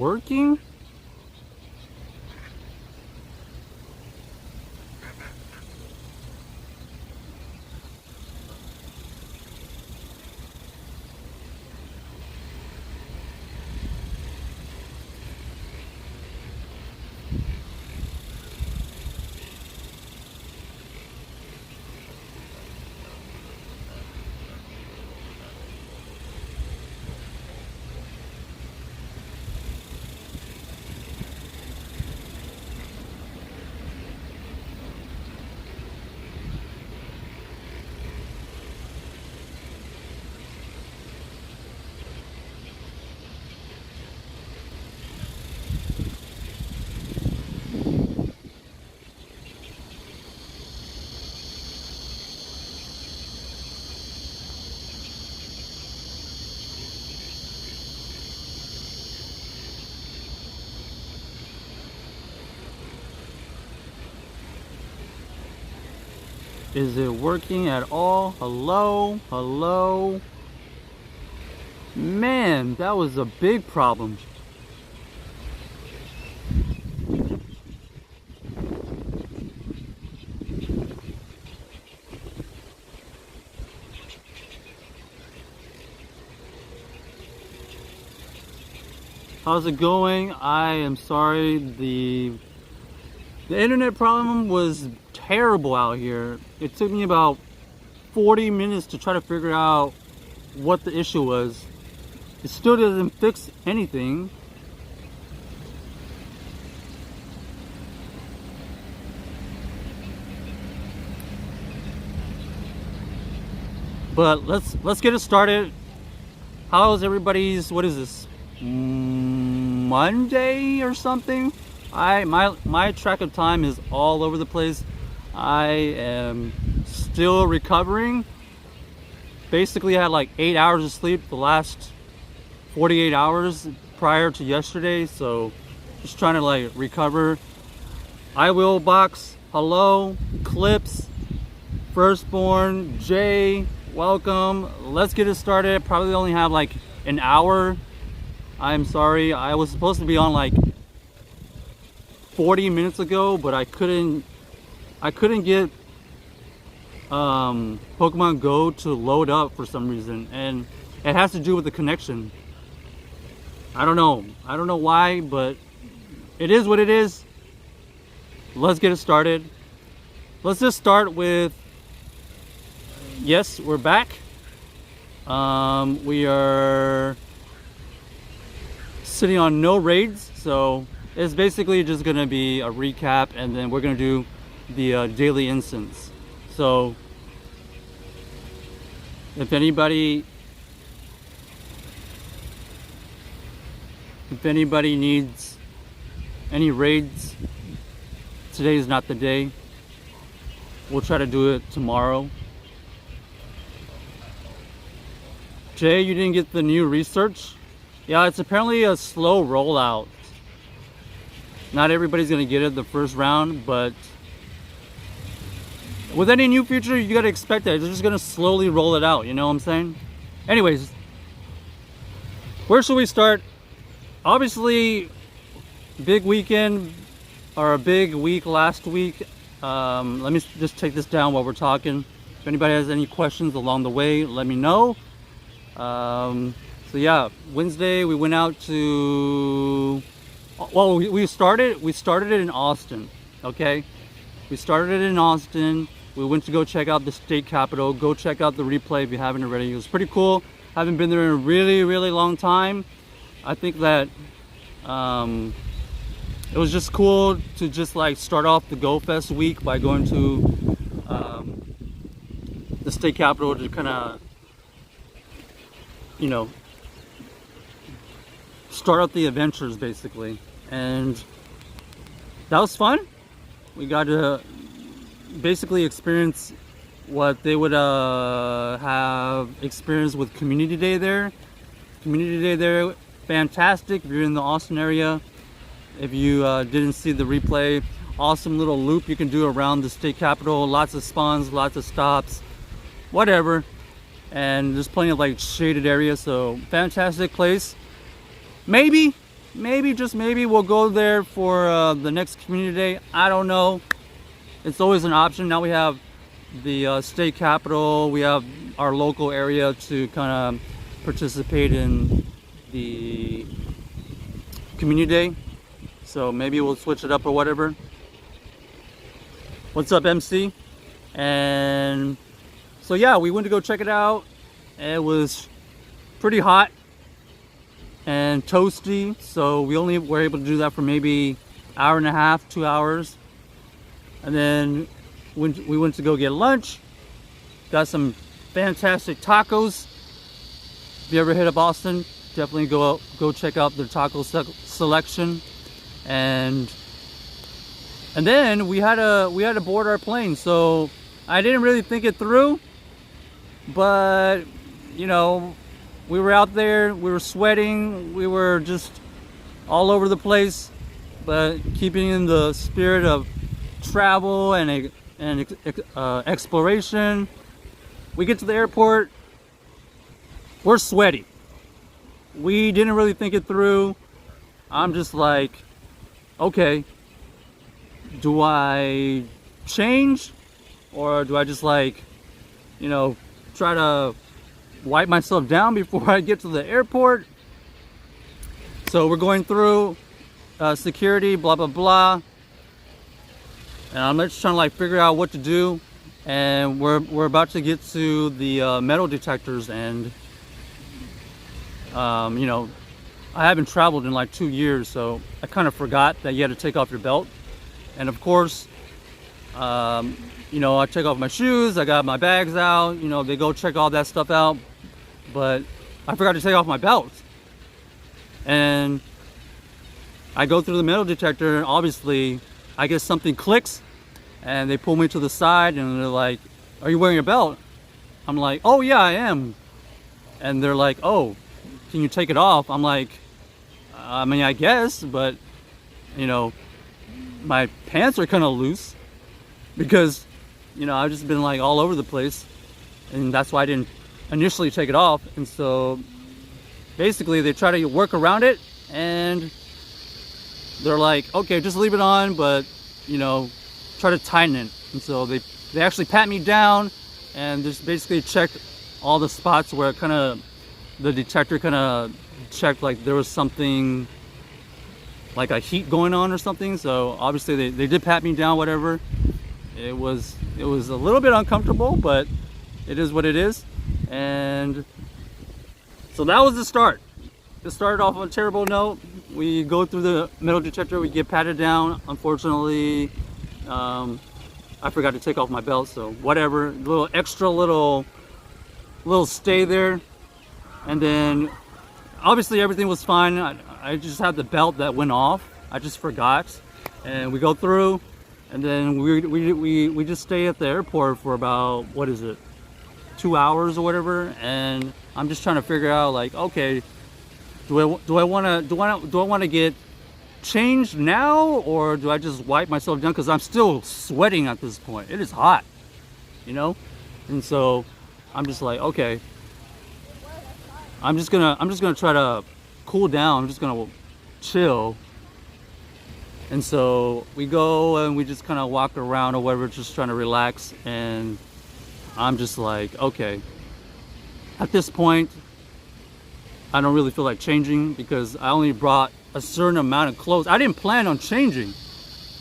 Working? Is it working at all? Hello? Hello? Man, that was a big problem. How's it going? I am sorry, the internet problem was terrible out here. It took me about 40 minutes to try to figure out what the issue was. It still doesn't fix anything. But let's get it started. How's everybody's, what is this, Monday or something? My track of time is all over the place. I am still recovering. Basically I had like 8 hours of sleep the last 48 hours prior to yesterday, so just trying to like recover. I will box, hello, Clips, Firstborn, Jay, welcome. Let's get it started. Probably only have like an hour. I'm sorry, I was supposed to be on like 40 minutes ago, but I couldn't get Pokemon Go to load up for some reason, and it has to do with the connection. I don't know why, but it is what it is. Let's get it started. Let's just start with, yes, we're back. We are sitting on no raids, so it's basically just gonna be a recap, and then we're gonna do the daily incense. So if anybody needs any raids, today is not the day. We'll try to do it tomorrow. Jay, you didn't get the new research? Yeah, it's apparently a slow rollout. Not everybody's gonna get it the first round, but with any new feature, you gotta expect that. They're just gonna slowly roll it out, you know what I'm saying? Anyways, where should we start? Obviously, big weekend, or a big week last week. Let me just take this down while we're talking. If anybody has any questions along the way, let me know. So yeah, Wednesday we went out to, well, we started it in Austin, okay? We started it in Austin. We went to go check out the state capitol. Go check out the replay if you haven't already. It was pretty cool. I haven't been there in a really, really long time. I think that it was just cool to just like start off the GoFest week by going to the state capitol to kind of, you know, start out the adventures basically. And that was fun. We got to basically experience what they would have experienced with Community Day there. Community Day there, fantastic. If you're in the Austin area, if you didn't see the replay, awesome little loop you can do around the state capitol. Lots of spawns, lots of stops, whatever. And there's plenty of like shaded areas, so fantastic place. Maybe maybe, just maybe, we'll go there for the next community day. I don't know. It's always an option. Now we have the state capitol. We have our local area to kind of participate in the community day. So maybe we'll switch it up or whatever. What's up, MC? And so yeah, we went to go check it out. It was pretty hot and toasty, so we only were able to do that for maybe hour and a half, 2 hours. And then we went to go get lunch. Got some fantastic tacos. If you ever hit up Austin, definitely go check out their taco selection. And then we had to board our plane. So I didn't really think it through, but you know, we were out there, we were sweating, we were just all over the place, but keeping in the spirit of travel and exploration. We get to the airport, we're sweaty. We didn't really think it through. I'm just like, okay, do I change, or do I just, like, you know, try to wipe myself down before I get to the airport? So we're going through security, blah blah blah, and I'm just trying to like figure out what to do. And we're about to get to the metal detectors, and you know, I haven't traveled in like 2 years, so I kind of forgot that you had to take off your belt. And of course, you know, I take off my shoes, I got my bags out, you know, they go check all that stuff out, but I forgot to take off my belt. And I go through the metal detector, and obviously I guess something clicks, and they pull me to the side, and they're like, "Are you wearing a belt?" I'm like, "Oh yeah, I am." And they're like, "Oh, can you take it off?" I'm like, I mean, I guess, but you know, my pants are kind of loose because, you know, I've just been like all over the place, and that's why I didn't initially take it off. And so basically they try to work around it, and they're like, okay, just leave it on, but you know, try to tighten it. And so they actually pat me down and just basically checked all the spots where kind of the detector kind of checked like there was something like a heat going on or something. So obviously they did pat me down, whatever. It was a little bit uncomfortable, but it is what it is. And so that was the start. It started off on a terrible note. We go through the metal detector, we get patted down. Unfortunately, I forgot to take off my belt, so whatever. Little stay there. And then obviously everything was fine. I just had the belt that went off. I just forgot. And we go through, and then we just stay at the airport for about, what is it, 2 hours or whatever. And I'm just trying to figure out, like, okay, do I want to get changed now, or do I just wipe myself down, because I'm still sweating at this point. It is hot, you know. And so I'm just like, okay, I'm just gonna try to cool down. I'm just gonna chill. And so we go and we just kind of walk around or whatever, just trying to relax. And I'm just like, okay, at this point I don't really feel like changing, because I only brought a certain amount of clothes. I didn't plan on changing,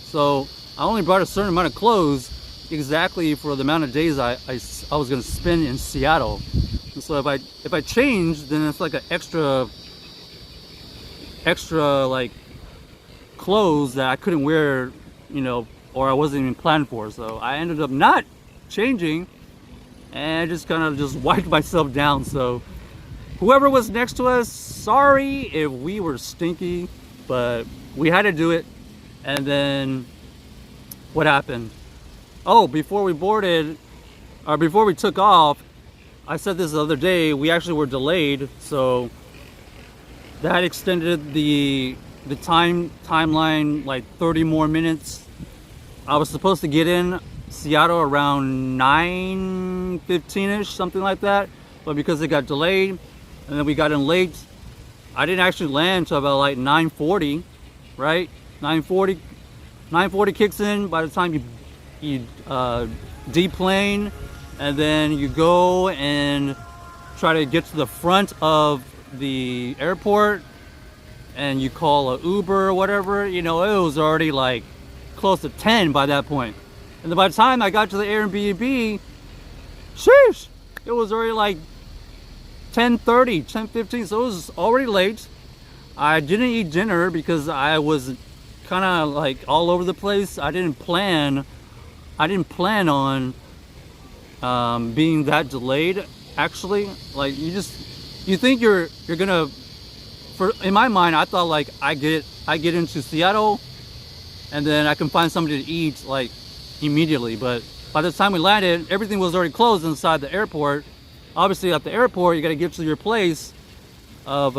so I only brought a certain amount of clothes exactly for the amount of days I was going to spend in Seattle. And so if I change, then it's like an extra like clothes that I couldn't wear, you know, or I wasn't even planned for. So I ended up not changing, and I just kind of just wiped myself down. So whoever was next to us, sorry if we were stinky, but we had to do it. And then what happened? Oh, before we boarded, or before we took off, I said this the other day, we actually were delayed, so that extended the timeline like 30 more minutes. I was supposed to get in Seattle around 9:15ish, something like that, but because it got delayed and then we got in late, I didn't actually land until about like 9:40, right? 9:40 kicks in. By the time you deplane, and then you go and try to get to the front of the airport, and you call a Uber or whatever, you know, it was already like close to 10 by that point. And then by the time I got to the Airbnb, sheesh, it was already like 10:30, 10:15, so it was already late. I didn't eat dinner because I was kind of like all over the place. I didn't plan on being that delayed. Actually, like you think you're gonna. In my mind, I thought like I get into Seattle, and then I can find something to eat like immediately. But by the time we landed, everything was already closed inside the airport. Obviously, at the airport, you got to get to your place of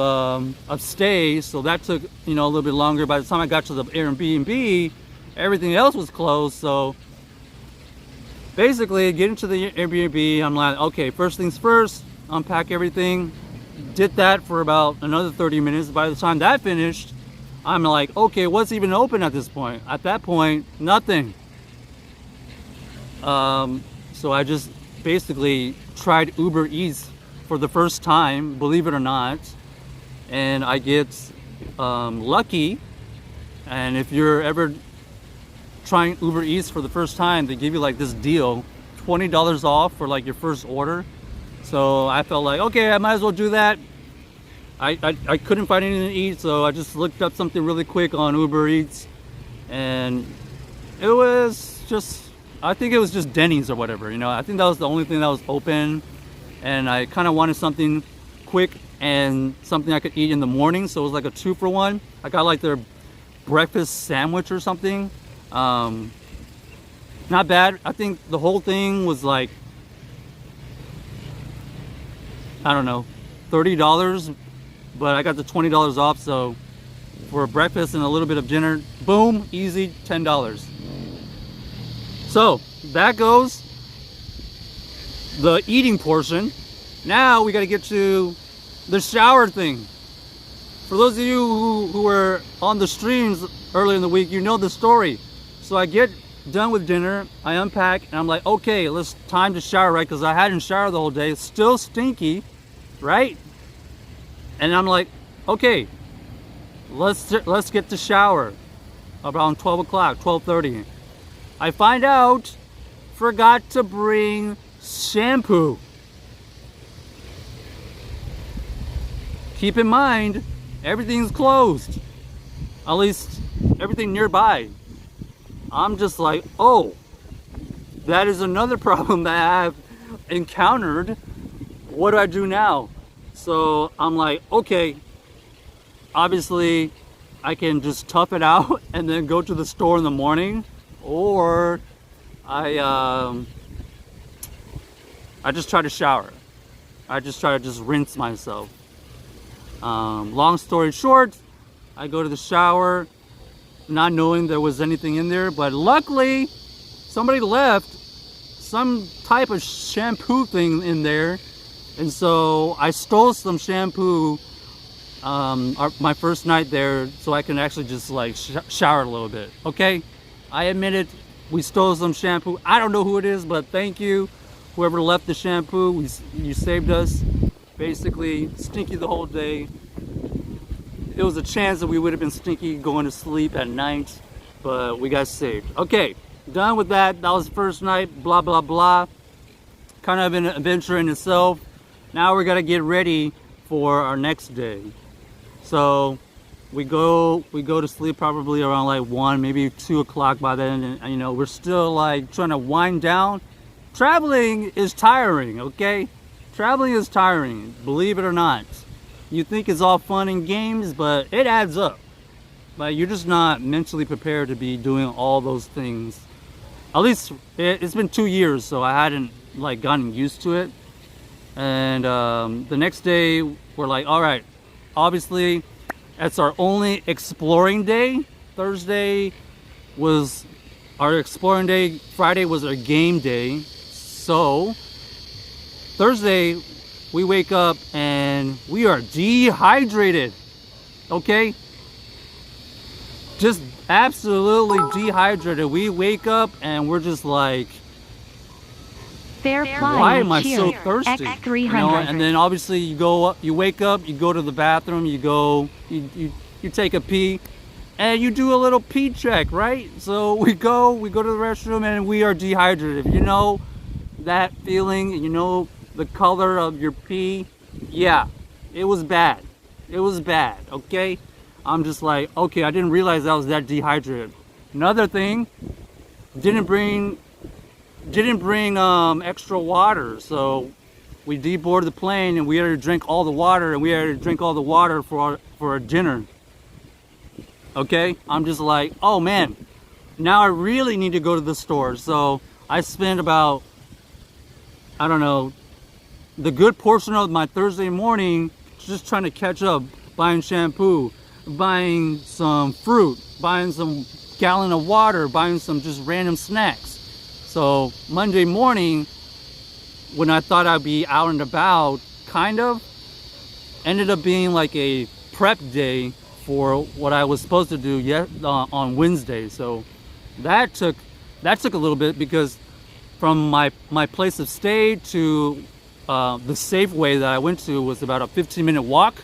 stay, so that took, you know, a little bit longer. By the time I got to the Airbnb, everything else was closed. So basically, getting to the Airbnb, I'm like, okay, first things first, unpack everything. Did that for about another 30 minutes. By the time that finished, I'm like, okay, what's even open at this point? At that point, nothing. So I just basically tried Uber Eats for the first time, believe it or not, and I get lucky. And if you're ever trying Uber Eats for the first time, they give you like this deal, $20 off for like your first order. So I felt like, okay, I might as well do that. I couldn't find anything to eat, so I just looked up something really quick on Uber Eats, and it was just, I think it was just Denny's or whatever, you know. I think that was the only thing that was open, and I kind of wanted something quick and something I could eat in the morning, so it was like a 2-for-1. I got like their breakfast sandwich or something. Not bad. I think the whole thing was like, I don't know, $30, but I got the $20 off, so for breakfast and a little bit of dinner, boom, easy, $10. So that goes the eating portion. Now we got to get to the shower thing. For those of you who were on the streams earlier in the week, you know the story. So I get done with dinner, I unpack, and I'm like, okay, it's time to shower, right? Because I hadn't showered the whole day. It's still stinky, right? And I'm like, okay, let's get to shower around 12 o'clock, 12:30. I find out, forgot to bring shampoo. Keep in mind, everything's closed. At least everything nearby. I'm just like, oh, that is another problem that I have encountered. What do I do now? So I'm like, okay, obviously I can just tough it out and then go to the store in the morning, or I just try to shower. I just try to just rinse myself. Long story short, I go to the shower, not knowing there was anything in there, but luckily somebody left some type of shampoo thing in there, and so I stole some shampoo my first night there, so I can actually just like shower a little bit. Okay, I admit it, we stole some shampoo. I don't know who it is, but thank you, whoever left the shampoo. You saved us. Basically stinky the whole day. It was a chance that we would have been stinky going to sleep at night, but we got saved. Okay, done with that. That was the first night, blah blah blah. Kind of an adventure in itself. Now we're gonna get ready for our next day. So we go to sleep probably around like 1, maybe 2 o'clock by then, and you know, we're still like trying to wind down. Traveling is tiring, okay? Traveling is tiring, believe it or not. You think it's all fun and games, but it adds up. Like, you're just not mentally prepared to be doing all those things. At least it's been 2 years, so I hadn't like gotten used to it. And the next day we're like, all right, obviously that's our only exploring day. Thursday was our exploring day. Friday was our game day. So Thursday we wake up and we are dehydrated. Okay? Just absolutely dehydrated. We wake up and we're just like, Fair play. why am I so thirsty? X300. You know, and then obviously you go up, you wake up, you go to the bathroom, you take a pee, and you do a little pee check, right? So we go to the restroom and we are dehydrated. You know that feeling, you know the color of your pee? Yeah, it was bad. It was bad, okay? I'm just like, okay, I didn't realize I was that dehydrated. Another thing, didn't bring extra water, so we deboarded the plane and we had to drink all the water, and we had to drink all the water for our dinner. Okay, I'm just like, oh man, now I really need to go to the store. So I spent about, I don't know, the good portion of my Thursday morning just trying to catch up, buying shampoo, buying some fruit, buying some gallon of water, buying some just random snacks. So Monday morning, when I thought I'd be out and about, kind of, ended up being like a prep day for what I was supposed to do on Wednesday. So that took a little bit, because from my place of stay to the Safeway that I went to was about a 15-minute walk.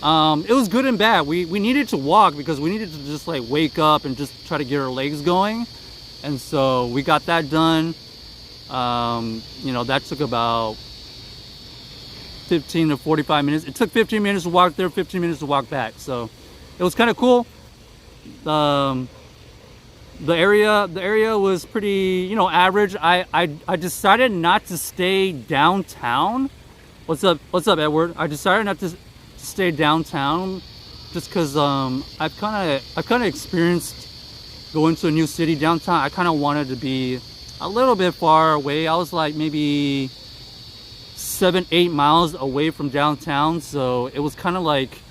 It was good and bad. We needed to walk because we needed to just like wake up and just try to get our legs going. And so we got that done. You know, that took about 15 to 45 minutes. It took 15 minutes to walk there, 15 minutes to walk back. So it was kind of cool. The area was pretty, you know, average. I decided not to stay downtown. What's up, Edward? I decided not to stay downtown just because I've kind of experienced going to a new city downtown. I kind of wanted to be a little bit far away. I was like maybe 7-8 miles away from downtown, so it was kind of like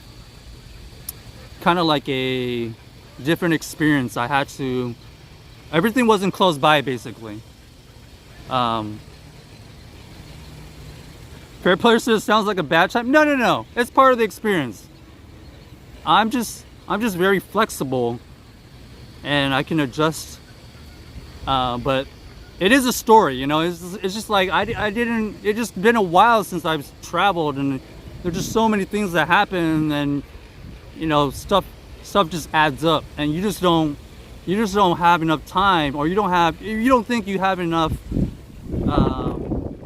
a different experience. I had to, everything wasn't close by basically. Fair player says sounds like a bad time. No, it's part of the experience. I'm just very flexible and I can adjust, but it is a story, you know. It's just like it's just been a while since I've traveled, and there's just so many things that happen, and you know, stuff just adds up, and you just don't have enough time, or you don't think you have enough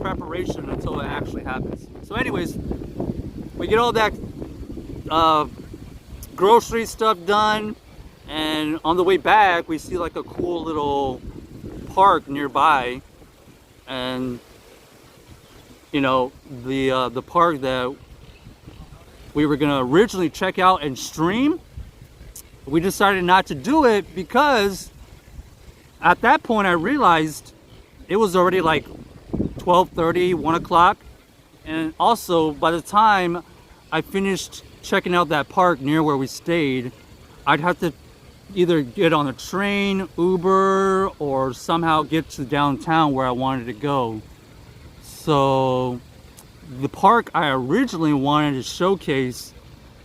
preparation until it actually happens. So anyways, we get all that grocery stuff done, and on the way back we see like a cool little park nearby, and you know, the park that we were gonna originally check out and stream, we decided not to do it because at that point I realized it was already like 12:30, 1 o'clock, and also by the time I finished checking out that park near where we stayed, I'd have to either get on a train, Uber, or somehow get to downtown where I wanted to go. So the park I originally wanted to showcase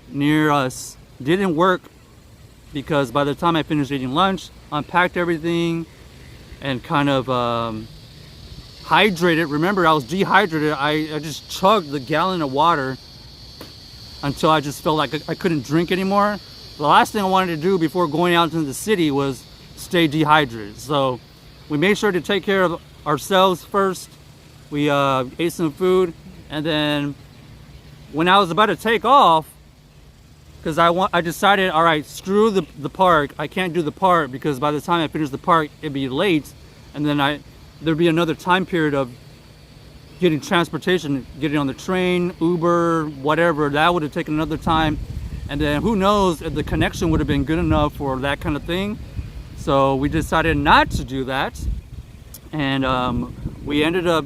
near us didn't work, because by the time I finished eating lunch, unpacked everything, and kind of hydrated. Remember, I was dehydrated. I just chugged the gallon of water until I just felt like I couldn't drink anymore. The last thing I wanted to do before going out into the city was stay dehydrated. So we made sure to take care of ourselves first. We ate some food, and then when I was about to take off, because I decided, all right, screw the park. I can't do the park because by the time I finish the park, it'd be late, and then there'd be another time period of getting transportation, getting on the train, Uber, whatever. That would have taken another time. And then who knows if the connection would have been good enough for that kind of thing. So we decided not to do that. And we ended up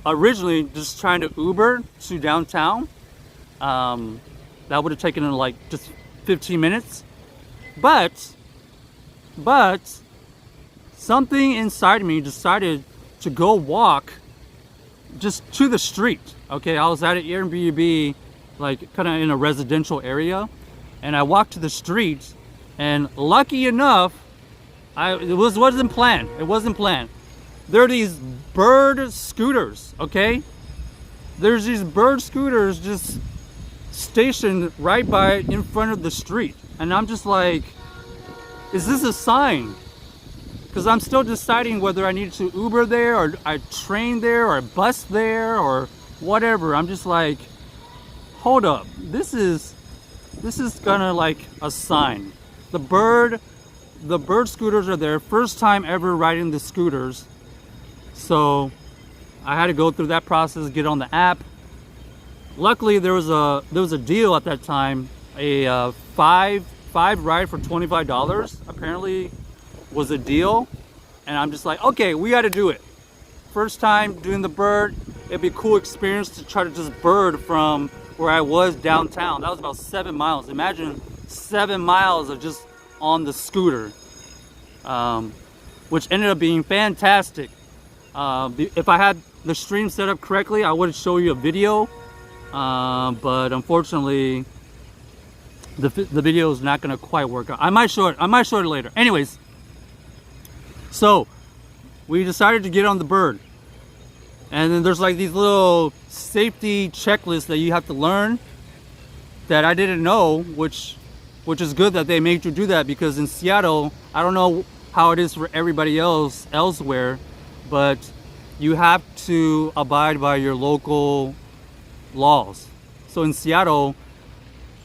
originally just trying to Uber to downtown. That would have taken like just 15 minutes. But something inside me decided to go walk just to the street. Okay, I was at an Airbnb, like kind of in a residential area, and I walked to the street, and lucky enough, it wasn't planned. It wasn't planned. There are these bird scooters. Okay, there's these bird scooters just stationed right by in front of the street, and I'm just like, is this a sign? Because I'm still deciding whether I need to Uber there, or I train there, or bus there, or whatever. I'm just like, hold up, this is gonna like a sign. The bird scooters are there. First time ever riding the scooters, so I had to go through that process, get on the app. Luckily there was a deal at that time, a five ride for $25 apparently was a deal, and I'm just like, okay, we got to do it. First time doing the bird, it'd be a cool experience to try to just bird from where I was downtown. That was about 7 miles. Imagine 7 miles of just on the scooter, which ended up being fantastic. If I had the stream set up correctly, I would show you a video, but unfortunately the video is not going to quite work out. I might show it later. Anyways, so we decided to get on the bird, and then there's like these little safety checklists that you have to learn that I didn't know, which is good that they made you do that, because in Seattle, I don't know how it is for everybody else elsewhere, but you have to abide by your local laws. So in Seattle,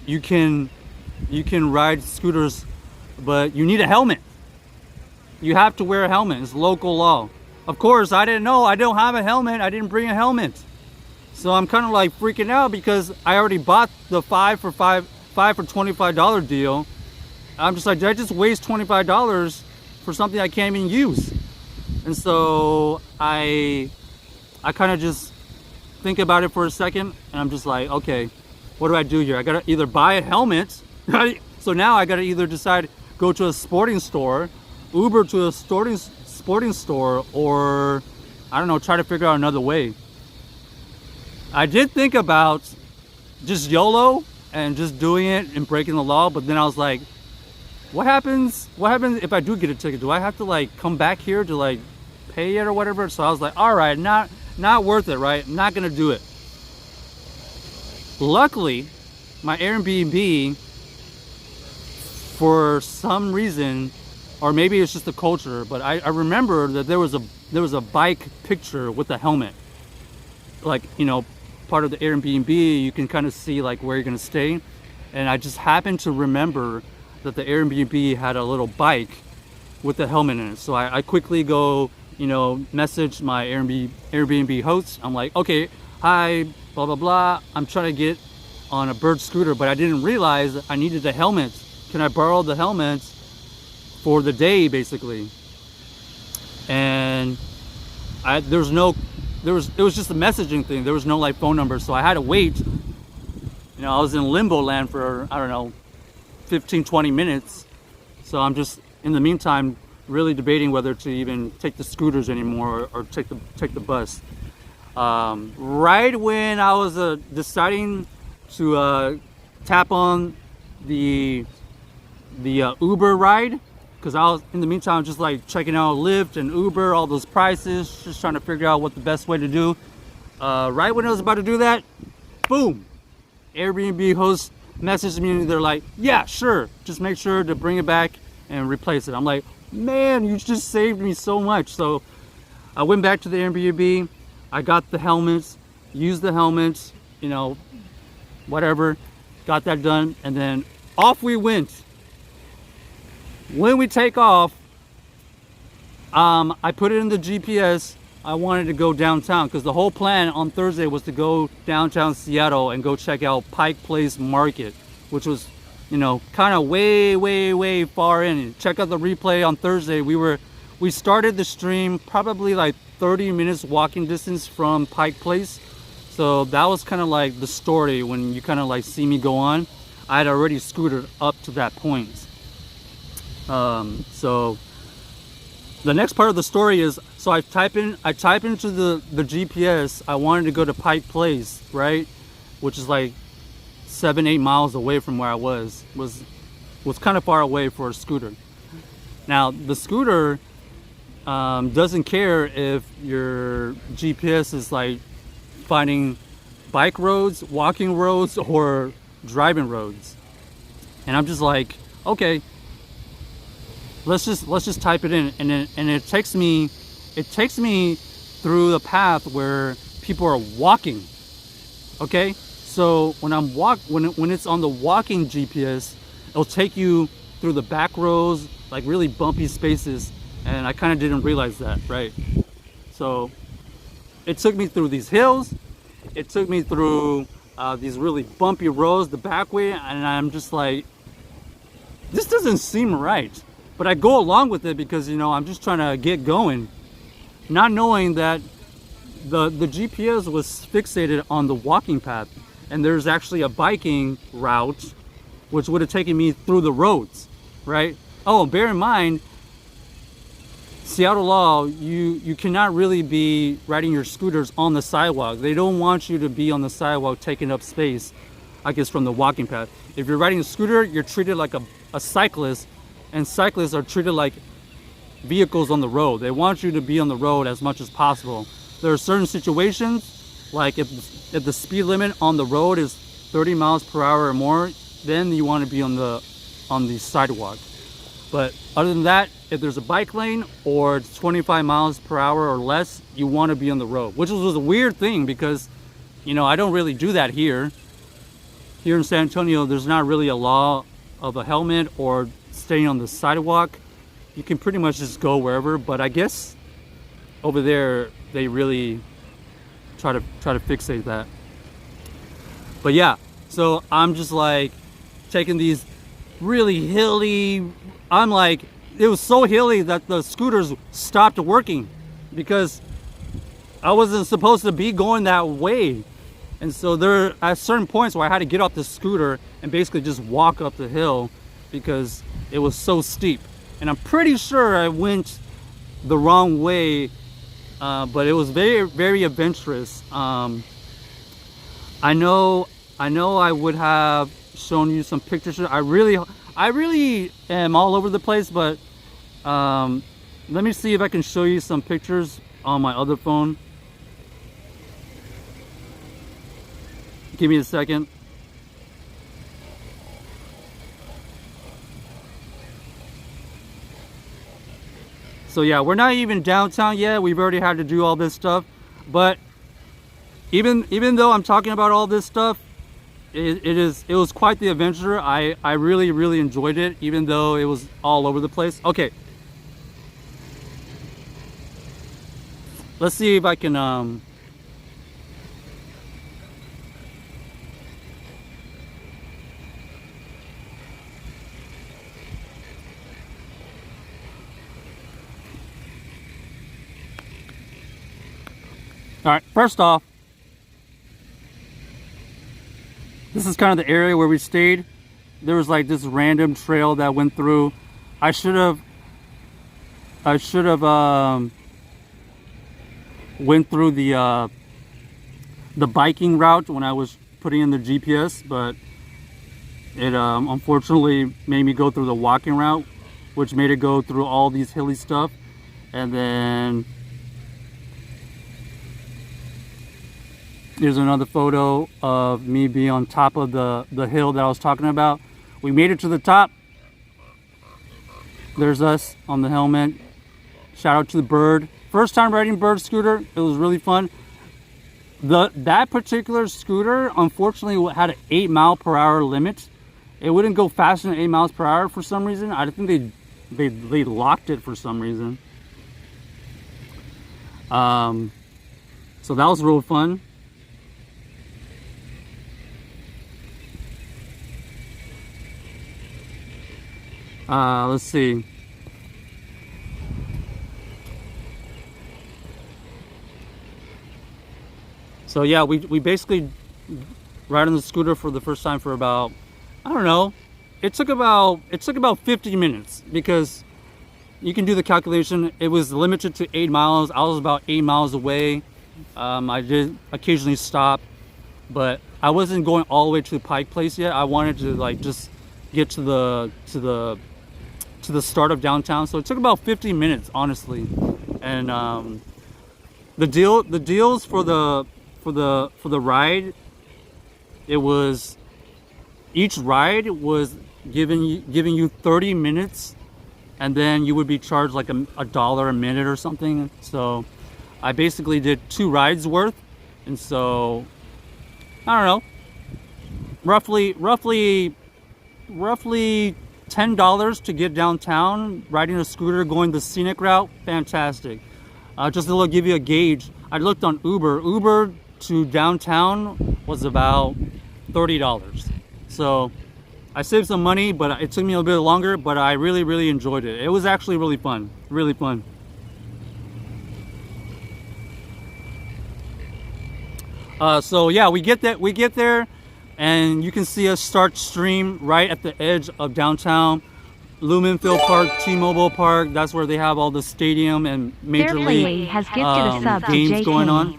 you can ride scooters, but you need a helmet. You have to wear a helmet. It's local law. Of course, I didn't know. I don't have a helmet. I didn't bring a helmet. So I'm kind of like freaking out because I already bought the 5 for $25 deal. I'm just like, did I just waste $25 for something I can't even use? And so I kind of just think about it for a second, and I'm just like, okay, what do I do here? I gotta either buy a helmet. So now I gotta either decide, go to a sporting store, Uber to a sporting store, or I don't know, try to figure out another way. I did think about just YOLO and just doing it and breaking the law, but then I was like, what happens if I do get a ticket? Do I have to like come back here to like pay it or whatever? So I was like, all right, not worth it, right? I'm not gonna do it. Luckily, my Airbnb, for some reason, or maybe it's just the culture, but I remember that there was a bike picture with a helmet. Like, you know, part of the Airbnb, you can kind of see like where you're gonna stay. And I just happened to remember that the Airbnb had a little bike with the helmet in it. So I quickly go, you know, message my Airbnb host. I'm like, okay, hi, blah, blah, blah. I'm trying to get on a bird scooter, but I didn't realize I needed a helmet. Can I borrow the helmet for the day, basically? And it was just a messaging thing. There was no like phone number, so I had to wait. You know, I was in limbo land for, I don't know, 15-20 minutes. So I'm just, in the meantime, really debating whether to even take the scooters anymore or take the bus. Right when I was deciding to tap on the Uber ride, because I was, in the meantime, just like checking out Lyft and Uber, all those prices, just trying to figure out what the best way to do. Right when I was about to do that, boom, Airbnb host messaged me, and they're like, yeah, sure, just make sure to bring it back and replace it. I'm like, man, you just saved me so much. So I went back to the Airbnb, I got the helmets, used the helmets, you know, whatever, got that done, and then off we went. When we take off, I put it in the GPS. I wanted to go downtown because the whole plan on Thursday was to go downtown Seattle and go check out Pike Place Market, which was, you know, kind of way far in. Check out the replay on Thursday. We started the stream probably like 30 minutes walking distance from Pike Place. So that was kind of like the story when you kind of like see me go on. I had already scooted up to that point. So the next part of the story is, so I type into the GPS. I wanted to go to Pike Place, right, which is like 7-8 miles away from where I was kind of far away for a scooter. Now the scooter doesn't care if your GPS is like finding bike roads, walking roads, or driving roads. And I'm just like, okay, let's just type it in, and it takes me through the path where people are walking. Okay, so when when it's on the walking GPS, it'll take you through the back roads, like really bumpy spaces, and I kind of didn't realize that, right? So it took me through these hills, it took me through these really bumpy roads the back way, and I'm just like, this doesn't seem right. But I go along with it because, you know, I'm just trying to get going, not knowing that the GPS was fixated on the walking path, and there's actually a biking route which would have taken me through the roads, right? Oh, bear in mind, Seattle law, you cannot really be riding your scooters on the sidewalk. They don't want you to be on the sidewalk taking up space, I guess, from the walking path. If you're riding a scooter, you're treated like a cyclist, and cyclists are treated like vehicles on the road. They want you to be on the road as much as possible. There are certain situations, like if the speed limit on the road is 30 miles per hour or more, then you want to be on the sidewalk. But other than that, if there's a bike lane or it's 25 miles per hour or less, you want to be on the road, which was a weird thing because, you know, I don't really do that here. Here in San Antonio, there's not really a law of a helmet or staying on the sidewalk. You can pretty much just go wherever, but I guess over there they really try to fixate that. But yeah, so I'm just like taking these really hilly, I'm like, it was so hilly that the scooters stopped working because I wasn't supposed to be going that way. And so there are certain points where I had to get off the scooter and basically just walk up the hill because it was so steep. And I'm pretty sure I went the wrong way, but it was very, very adventurous. I know I would have shown you some pictures. I really am all over the place, but let me see if I can show you some pictures on my other phone. Give me a second. So yeah, we're not even downtown yet. We've already had to do all this stuff. But even though I'm talking about all this stuff, it was quite the adventure. I really, really enjoyed it, even though it was all over the place. Okay. Let's see if I can all right, first off, this is kind of the area where we stayed. There was like this random trail that went through. I should have went through the biking route when I was putting in the GPS, but it unfortunately made me go through the walking route, which made it go through all these hilly stuff. And then here's another photo of me being on top of the hill that I was talking about. We made it to the top. There's us on the helmet. Shout out to the Bird. First time riding Bird scooter. It was really fun. That particular scooter unfortunately had an 8 mile per hour limit. It wouldn't go faster than 8 miles per hour for some reason. I think they locked it for some reason. So that was real fun. Let's see. So yeah, we basically ride on the scooter for the first time for about, I don't know, it took about 50 minutes because you can do the calculation. It was limited to 8 miles. I was about 8 miles away. I did occasionally stop, but I wasn't going all the way to the Pike Place yet. I wanted to like just get to the start of downtown. So it took about 15 minutes, honestly. And the deals for the ride, it was, each ride was giving you 30 minutes, and then you would be charged like $1 a minute or something. So I basically did 2 rides worth, and so I don't know, roughly $10 to get downtown, riding a scooter, going the scenic route. Fantastic. Just to give you a gauge, I looked on Uber. Uber to downtown was about $30. So I saved some money, but it took me a bit longer, but I really enjoyed it. It was actually really fun. Really fun. So yeah, we get there, and you can see us start stream right at the edge of downtown. Lumenfield Park, T-Mobile Park, that's where they have all the stadium and major league has gifted a sub to games JK. going on.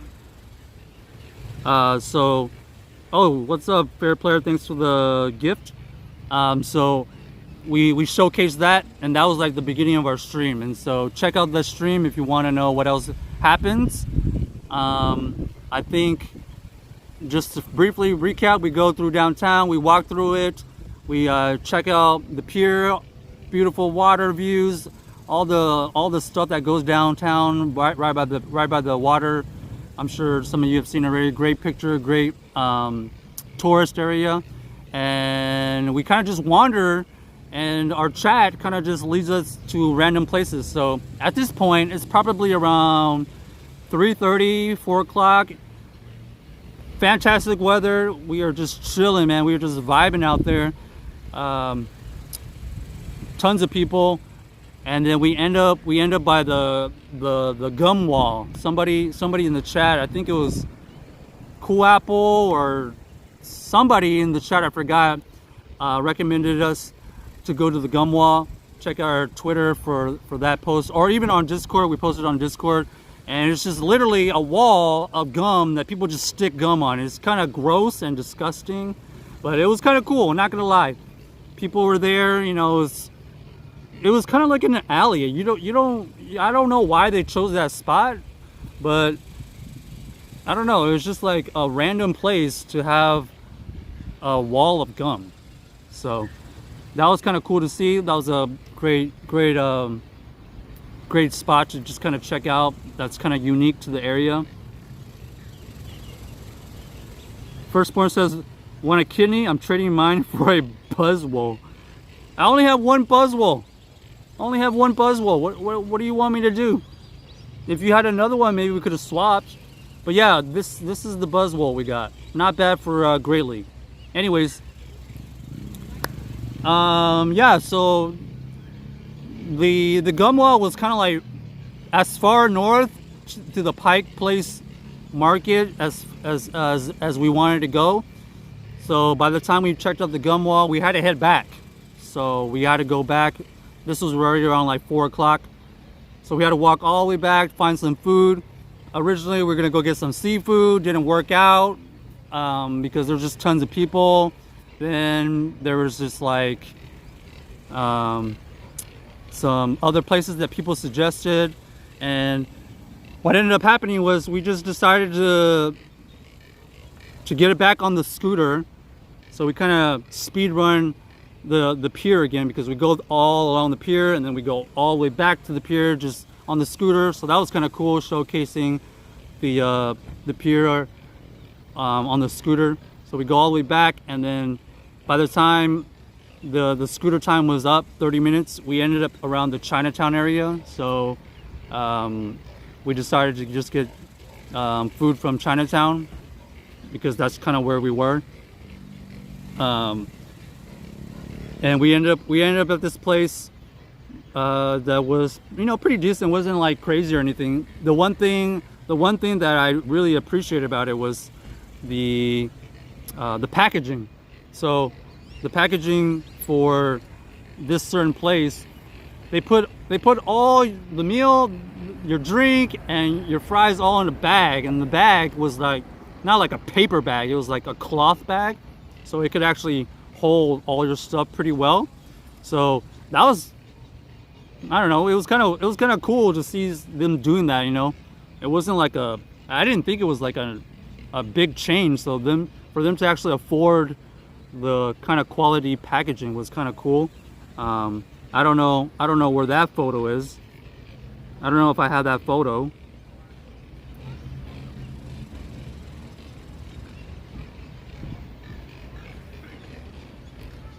So, oh, what's up, Fair Player? Thanks for the gift. So we showcased that, and that was like the beginning of our stream. And so check out the stream if you want to know what else happens. I think, just to briefly recap, we go through downtown, we walk through it, we check out the pier, beautiful water views, all the stuff that goes downtown right by the water. I'm sure some of you have seen already. Great picture, great tourist area, and we kind of just wander, and our chat kind of just leads us to random places. So at this point, it's probably around 3:30, 4 o'clock. Fantastic weather. We are just chilling, man. We are just vibing out there. Tons of people, and then we end up by the gum wall. Somebody in the chat, I think it was Cool Apple or somebody in the chat, I forgot, recommended us to go to the gum wall. Check out our Twitter for that post, or even on Discord. We posted on Discord, and it's just literally a wall of gum that people just stick gum on. It's kind of gross and disgusting, but it was kind of cool, not gonna lie. People were there, you know. It was kind of like in an alley. I don't know why they chose that spot, but I don't know. It was just like a random place to have a wall of gum. So that was kind of cool to see. That was a great spot to just kind of check out. That's kind of unique to the area. Firstborn says, want a kidney? I'm trading mine for a buzzwole. I only have one buzzwole. What do you want me to do? If you had another one, maybe we could have swapped. But yeah, this is the buzzwole we got. Not bad for Great League. Anyways, yeah. So the gum wall was kind of like as far north to the Pike Place Market as we wanted to go. So by the time we checked out the gum wall, we had to head back. So we had to go back. This was already around like 4 o'clock. So we had to walk all the way back, find some food. Originally, we were gonna go get some seafood. Didn't work out because there's just tons of people. Then there was just like some other places that people suggested. And what ended up happening was we just decided to get it back on the scooter. So we kind of speed run the pier again, because we go all along the pier and then we go all the way back to the pier just on the scooter. So that was kind of cool, showcasing the pier on the scooter. So we go all the way back, and then by the time the scooter time was up, 30 minutes, we ended up around the Chinatown area. So we decided to just get food from Chinatown, because that's kind of where we were. And we ended up at this place that was, you know, pretty decent. It wasn't like crazy or anything. The one thing that I really appreciated about it was the packaging. So the packaging for this certain place they put all the meal, your drink, and your fries all in a bag, and the bag was like not like a paper bag, it was like a cloth bag, so it could actually hold all your stuff pretty well. So that was, I don't know, it was kind of cool to see them doing that, you know. It wasn't like I didn't think it was like a big change, so for them to actually afford the kind of quality packaging was kind of cool. I don't know where that photo is. I don't know if I have that photo.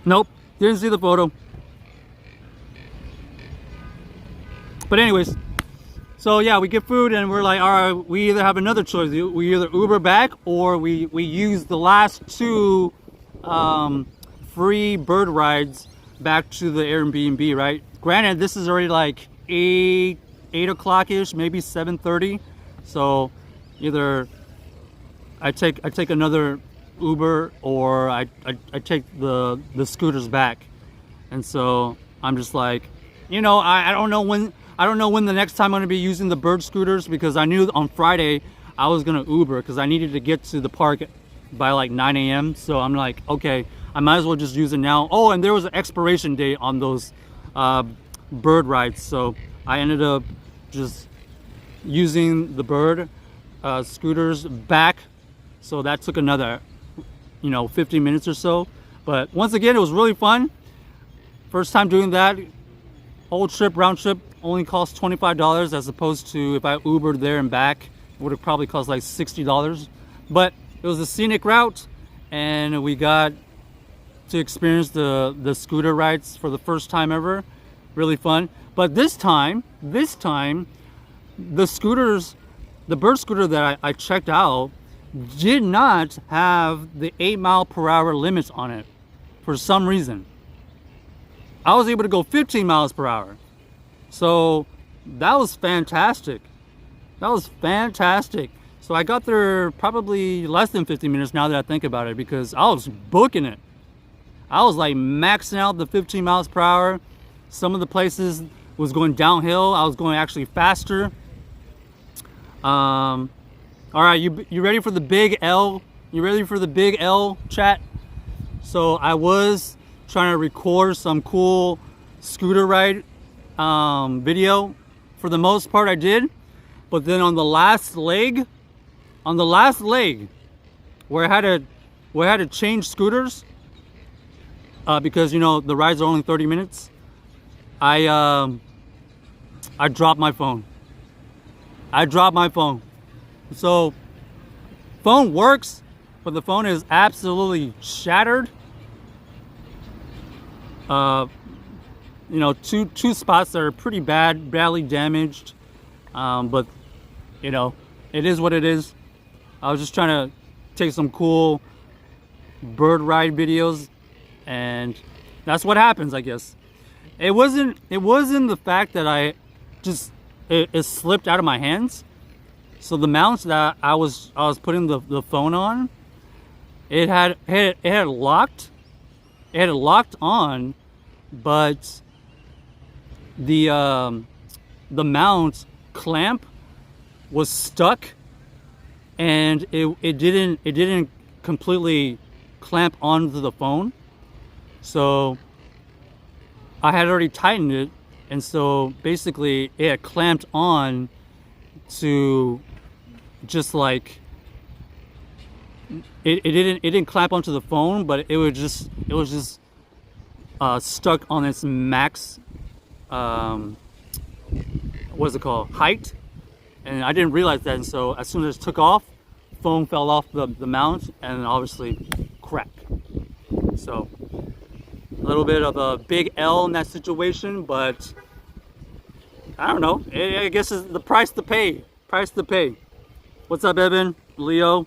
Nope, didn't see the photo. But anyways, so yeah, we get food and we're like, all right, we either have another choice. We either Uber back or we use the last two free bird rides back to the Airbnb, right? Granted, this is already like 8 o'clock-ish, maybe 7:30. So either I take another Uber or I take the scooters back. And so I'm just like, you know, I don't know when the next time I'm gonna be using the bird scooters, because I knew on Friday I was gonna Uber because I needed to get to the park by like 9 a.m. So I'm like, okay, I might as well just use it now. Oh, and there was an expiration date on those bird rides, so I ended up just using the bird scooters back. So that took another, 15 minutes or so. But once again, it was really fun. First time doing that. Whole trip, round trip, only cost $25, as opposed to if I Ubered there and back, it would have probably cost like $60. But it was a scenic route, and we got to experience the scooter rides for the first time ever. Really fun. But this time, the scooters, the bird scooter that I checked out did not have the 8-mile-per-hour limits on it for some reason. I was able to go 15 miles per hour. So that was fantastic. That was fantastic. So I got there probably less than 50 minutes now that I think about it, because I was booking it. I was like maxing out the 15 miles per hour. Some of the places was going downhill. I was going actually faster. All right, you ready for the big L? You ready for the big L, chat? So I was trying to record some cool scooter ride video. For the most part I did, but then on the last leg where I had to change scooters, because the rides are only 30 minutes, I dropped my phone. So phone works, but the phone is absolutely shattered. Two spots that are pretty badly damaged, but it is what it is. I was just trying to take some cool bird ride videos, and that's what happens, I guess. It wasn't the fact that it slipped out of my hands. So the mounts that I was putting the phone on, it had locked on, but the mount clamp was stuck, and it didn't completely clamp onto the phone. So I had already tightened it, and so basically it had clamped on to just like it didn't clamp onto the phone, but it was just stuck on its max what's it called, height, and I didn't realize that. And so as soon as it took off, phone fell off the mount and obviously cracked. So a little bit of a big L in that situation, but I don't know, I guess it's the price to pay. What's up, Evan, Leo?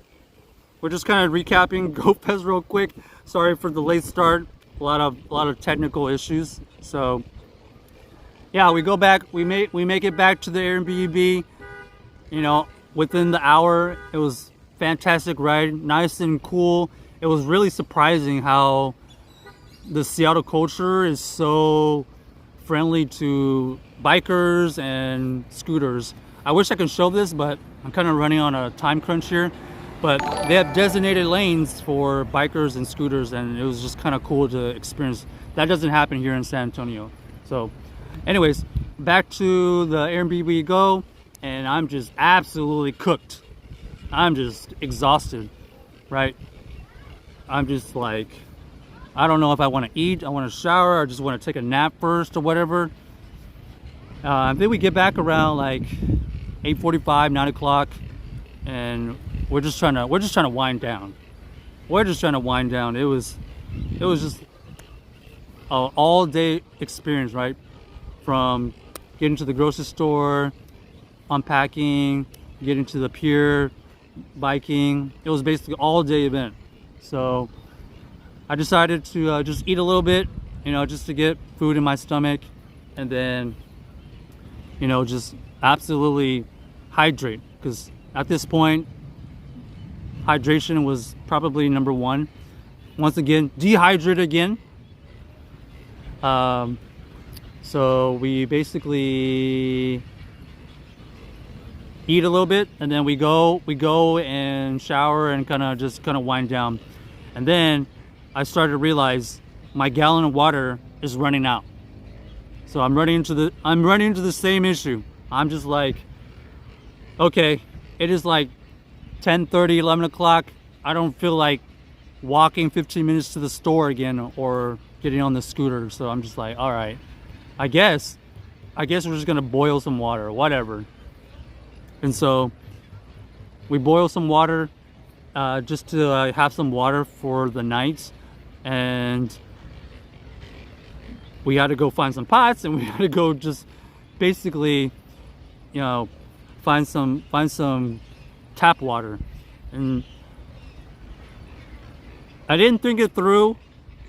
We're just kind of recapping GoFest real quick. Sorry for the late start. A lot of technical issues. So yeah, we go back. We make it back to the Airbnb. Within the hour. It was fantastic ride, nice and cool. It was really surprising how the Seattle culture is so friendly to bikers and scooters. I wish I could show this, but I'm kind of running on a time crunch here. But they have designated lanes for bikers and scooters, and it was just kind of cool to experience. That doesn't happen here in San Antonio. So anyways, back to the Airbnb we go, and I'm just absolutely cooked. I'm just exhausted, right? I'm just like, I don't know if I want to eat, I want to shower, or just want to take a nap first or whatever. Then we get back around like 8:45, 9 o'clock, and we're just trying to wind down. We're just trying to wind down. It was just an all-day experience, right? From getting to the grocery store, unpacking, getting to the pier, biking. It was basically an all-day event. So I decided to just eat a little bit, you know, just to get food in my stomach, and then, you know, just absolutely hydrate, because at this point hydration was probably number one. Once again, dehydrate again. So we basically eat a little bit, and then we go and shower and kind of wind down. And then I started to realize my gallon of water is running out. So I'm running into the same issue. I'm just like, okay, it is like 10:30, 11 o'clock. I don't feel like walking 15 minutes to the store again or getting on the scooter. So I'm just like, all right, I guess we're just gonna boil some water or whatever. And so we boil some water just to have some water for the night. And we had to go find some pots, and we had to go just basically, you know, find some tap water. And I didn't think it through,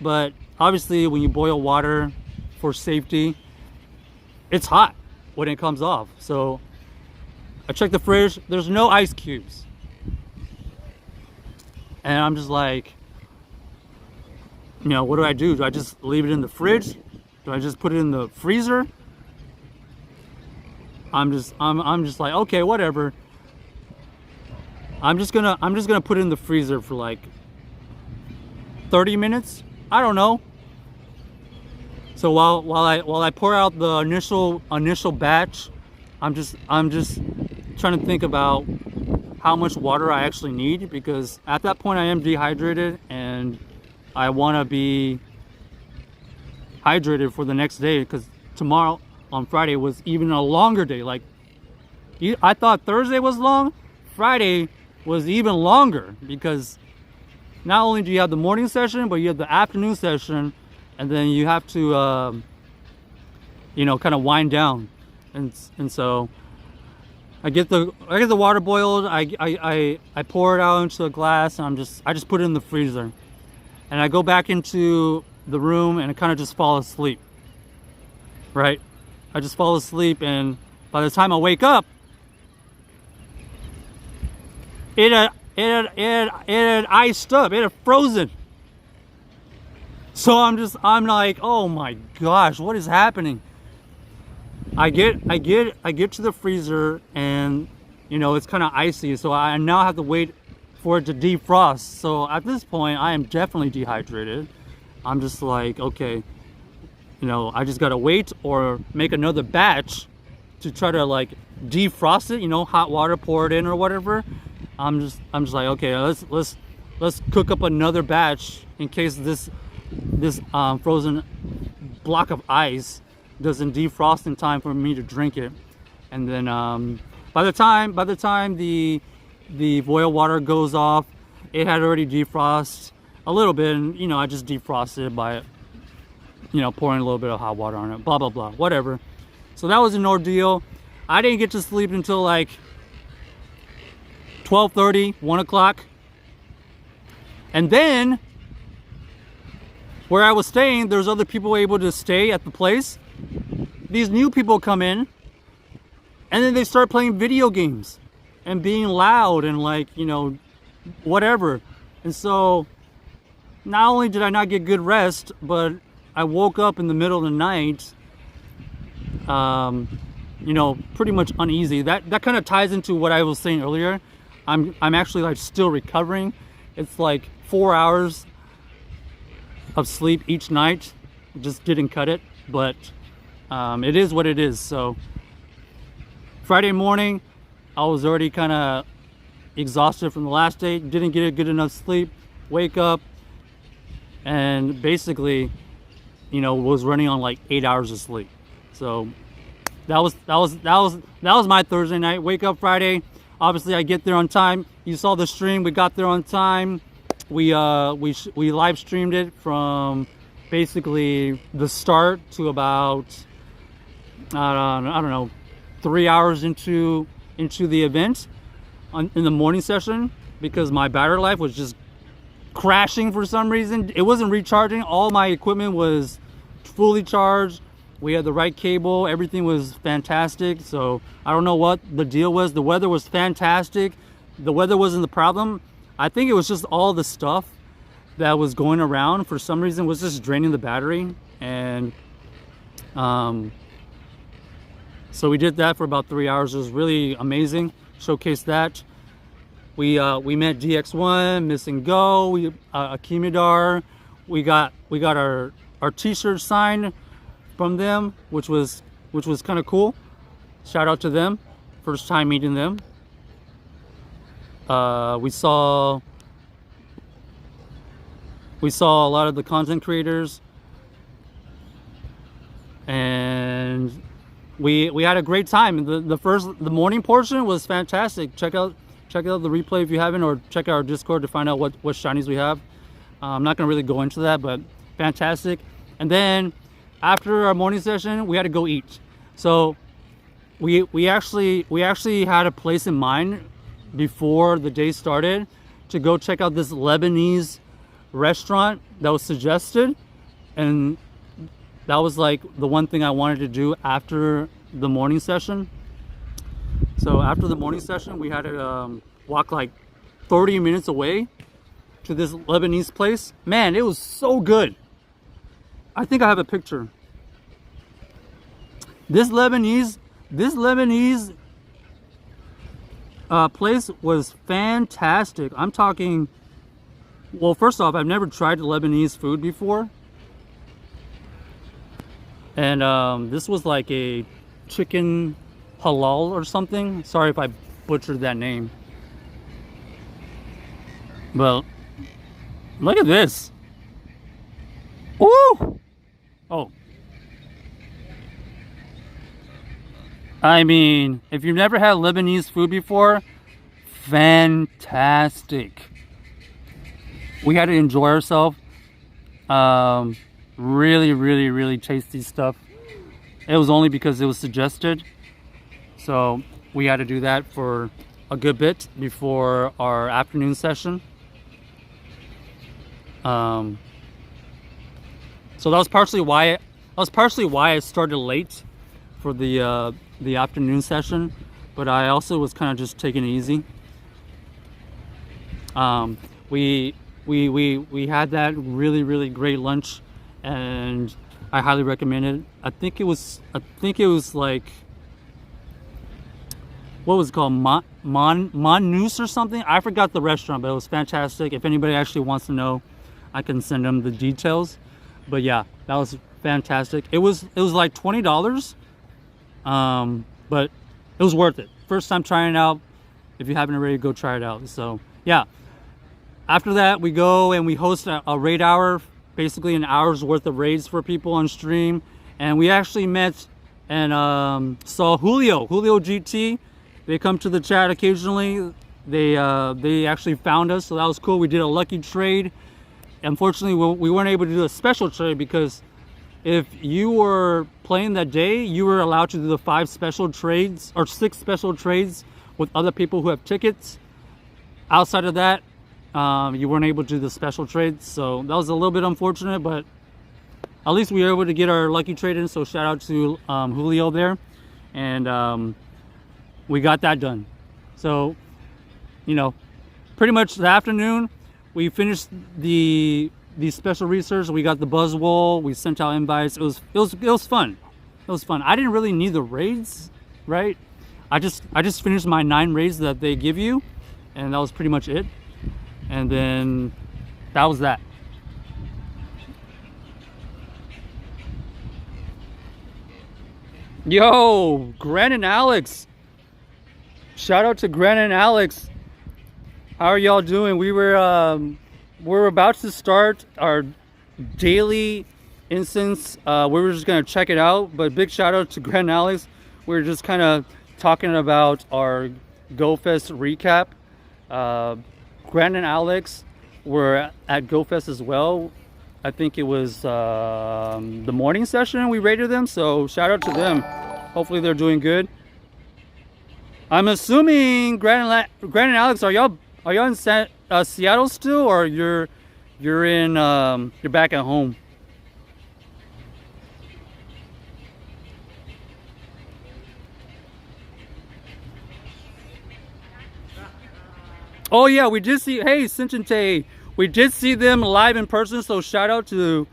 but obviously when you boil water for safety, it's hot when it comes off. So I checked the fridge, there's no ice cubes. And I'm just like, you know, what do I do? Do I just leave it in the fridge? Do I just put it in the freezer? I'm just like, okay, whatever. I'm just gonna put it in the freezer for like 30 minutes. I don't know. So while I pour out the initial batch, I'm just trying to think about how much water I actually need, because at that point I am dehydrated and I want to be hydrated for the next day, because tomorrow on Friday was even a longer day. Like, I thought Thursday was long, Friday was even longer, because not only do you have the morning session, but you have the afternoon session, and then you have to you know, kind of wind down. And so I get the water boiled, I pour it out into a glass, and I just put it in the freezer. And I go back into the room and I kind of just fall asleep. Right? I just fall asleep, and by the time I wake up, it had iced up, it had frozen. So I'm like, oh my gosh, what is happening? I get to the freezer, and you know, it's kind of icy, so I now have to wait for it to defrost. So at this point I am definitely dehydrated. I'm just like, okay, you know, I just gotta wait or make another batch to try to like defrost it, you know, hot water, pour it in or whatever. I'm just like, okay, let's cook up another batch in case this frozen block of ice doesn't defrost in time for me to drink it. And then by the time the boil water goes off, it had already defrosted a little bit, and you know, I just defrosted it by, you know, pouring a little bit of hot water on it, blah blah blah, whatever. So that was an ordeal. I didn't get to sleep until like 12:30, 1 o'clock. And then where I was staying, there's other people able to stay at the place. These new people come in, and then they start playing video games and being loud and like, you know, whatever. And so not only did I not get good rest, but I woke up in the middle of the night you know, pretty much uneasy. That kind of ties into what I was saying earlier. I'm actually like still recovering. It's like 4 hours of sleep each night. Just didn't cut it, but it is what it is. So Friday morning, I was already kind of exhausted from the last day. Didn't get a good enough sleep. Wake up, and basically, you know, was running on like 8 hours of sleep. So that was my Thursday night. Wake up Friday. Obviously, I get there on time. You saw the stream. We got there on time. We live streamed it from basically the start to about I don't know, 3 hours into the event in the morning session, because my battery life was just crashing for some reason. It wasn't recharging. All my equipment was fully charged. We had the right cable. Everything was fantastic. So I don't know what the deal was. The weather was fantastic. The weather wasn't the problem. I think it was just all the stuff that was going around for some reason was just draining the battery. And so we did that for about 3 hours. It was really amazing. Showcased that. We met DX1, Miss and Go, Akimidar. We got our t-shirt signed from them, which was kind of cool. Shout out to them. First time meeting them. We saw a lot of the content creators, and we had a great time. The morning portion was fantastic. Check out the replay if you haven't, or check out our Discord to find out what shinies we have. I'm not gonna really go into that, but fantastic. And then after our morning session, we had to go eat. So we actually had a place in mind before the day started to go check out this Lebanese restaurant that was suggested, and that was like the one thing I wanted to do after the morning session. So after the morning session, we had to walk like 30 minutes away to this Lebanese place. Man, it was so good. I think I have a picture. This Lebanese place was fantastic. I'm talking, well, first off, I've never tried Lebanese food before. And this was like a chicken halal or something. Sorry if I butchered that name. But look at this. Ooh! Oh. I mean, if you've never had Lebanese food before, fantastic. We had to enjoy ourselves. Really, really, really tasty stuff. It was only because it was suggested. So we had to do that for a good bit before our afternoon session. So that was partially why I started late for the afternoon session, but I also was kind of just taking it easy. We had that really, really great lunch, and I highly recommend it. I think it was like, what was it called? Monnoose or something? I forgot the restaurant, but it was fantastic. If anybody actually wants to know, I can send them the details. But yeah, that was fantastic. It was like $20, but it was worth it. First time trying it out. If you haven't already, go try it out. So yeah, after that we go and we host a raid hour, basically an hour's worth of raids for people on stream. And we actually met and saw Julio GT. They come to the chat occasionally. They actually found us, so that was cool. We did a lucky trade. Unfortunately, we weren't able to do a special trade, because if you were playing that day, you were allowed to do the 5 special trades or 6 special trades with other people who have tickets. Outside of that, you weren't able to do the special trades, so that was a little bit unfortunate, but at least we were able to get our lucky trade in. So shout out to Julio there, and we got that done. So, you know, pretty much the afternoon, we finished the special research. We got the buzz wall. We sent out invites. It was fun. It was fun. I didn't really need the raids, right? I just finished my 9 raids that they give you, and that was pretty much it. And then that was that. Yo, Grant and Alex. Shout out to Grant and Alex. How are y'all doing? We're about to start our daily incense. We were just gonna check it out, but big shout out to Grant and Alex. We're just kind of talking about our GoFest recap. Grant and Alex were at GoFest as well. I think it was the morning session we rated them, so shout out to them. Hopefully they're doing good. I'm assuming Grant and Alex, are y'all in Seattle still, or you're back at home? Oh yeah, we did see. Hey, Sincente, we did see them live in person. So shout out to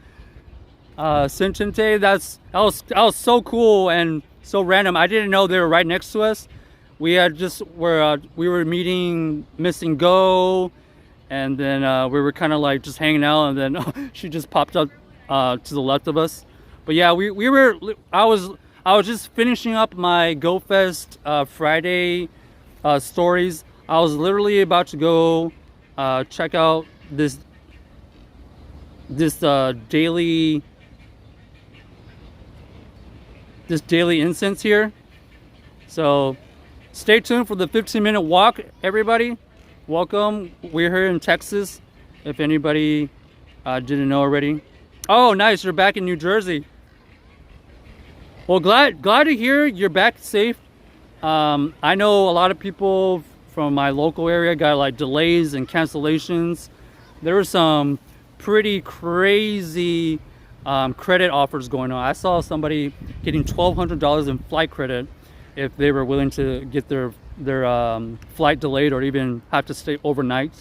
Sincente. That was so cool and so random. I didn't know they were right next to us. We were meeting Missing Go, and then we were kind of like just hanging out, and then she just popped up to the left of us. But yeah, I was just finishing up my GoFest Friday stories. I was literally about to go check out this daily incense here. So stay tuned for the 15-minute walk, everybody. Welcome. We're here in Texas, if anybody didn't know already. Oh, nice. You're back in New Jersey. Well, glad to hear you're back safe. I know a lot of people from my local area got like delays and cancellations. There were some pretty crazy credit offers going on. I saw somebody getting $1,200 in flight credit if they were willing to get their flight delayed or even have to stay overnight.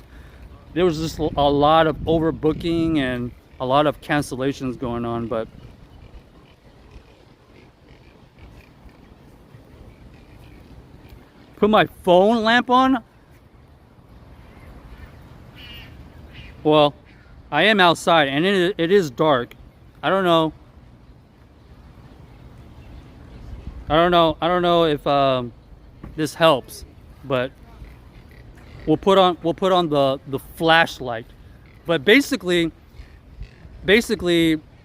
There was just a lot of overbooking and a lot of cancellations going on, but put my phone lamp on. Well, I am outside and it is dark. I don't know if this helps, but we'll put on the flashlight. But basically,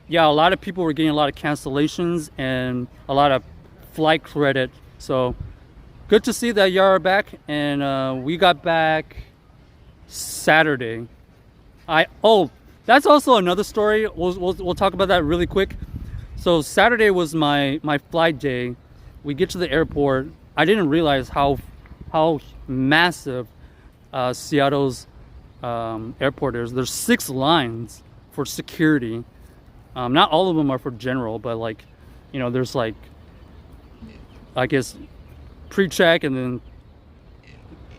yeah, a lot of people were getting a lot of cancellations and a lot of flight credit. So good to see that y'all are back, and we got back Saturday. That's also another story. We'll talk about that really quick. So Saturday was my flight day. We get to the airport. I didn't realize how massive Seattle's airport is. There's 6 lines for security. Not all of them are for general, but like, there's like, I guess, pre-check, and then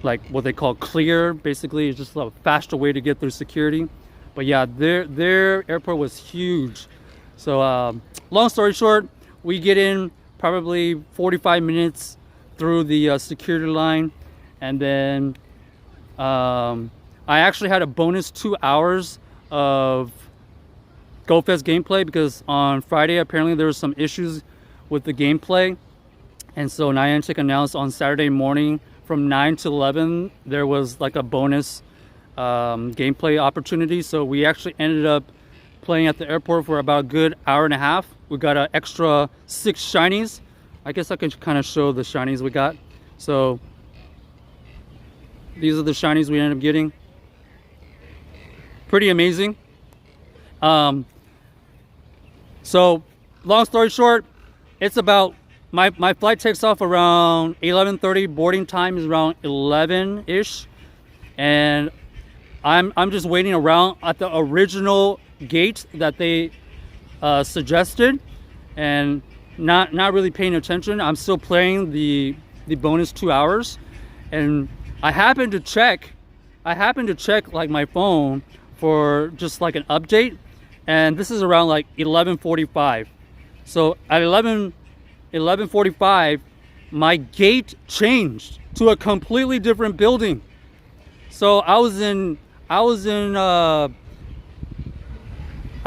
like what they call clear. Basically, it's just a faster way to get through security. But yeah, their airport was huge. So long story short, we get in probably 45 minutes through the security line, and then I actually had a bonus 2 hours of GoFest gameplay, because on Friday apparently there was some issues with the gameplay. And so Niantic announced on Saturday morning from 9 to 11 there was like a bonus gameplay opportunity. So we actually ended up playing at the airport for about a good hour and a half. We got an extra 6 shinies. I guess I can kind of show the shinies we got. So these are the shinies we ended up getting. Pretty amazing. So long story short, it's about my flight takes off around 11:30. Boarding time is around 11-ish, and I'm just waiting around at the original gate that they suggested, and not really paying attention. I'm still playing the bonus 2 hours, and I happened to check like my phone for just like an update, and this is around like 11:45. So at 11:45, my gate changed to a completely different building. So I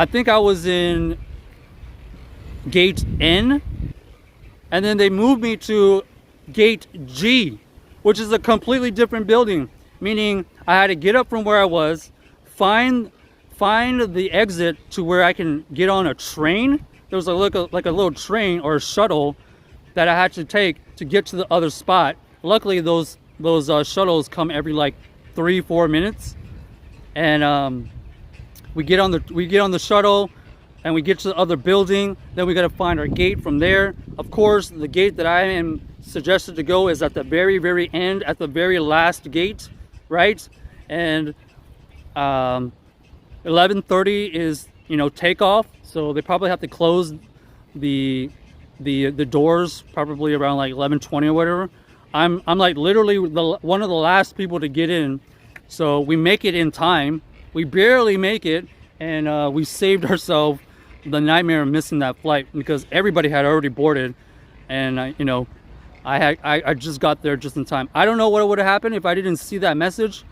think I was in gate N, and then they moved me to gate G, which is a completely different building, meaning I had to get up from where I was, find the exit to where I can get on a train. There was like a little train or a shuttle that I had to take to get to the other spot. Luckily, those shuttles come every like 3-4 minutes, and we get on the shuttle and we get to the other building. Then we got to find our gate from there. Of course, the gate that I am suggested to go is at the very, very end, at the very last gate, right? And 11:30 is, you know, takeoff, so they probably have to close the doors probably around like 11:20 or whatever. I'm like literally one of the last people to get in, so we make it in time. We barely make it, and we saved ourselves the nightmare of missing that flight because everybody had already boarded, and you know, I just got there just in time. I don't know what would have happened if I didn't see that message.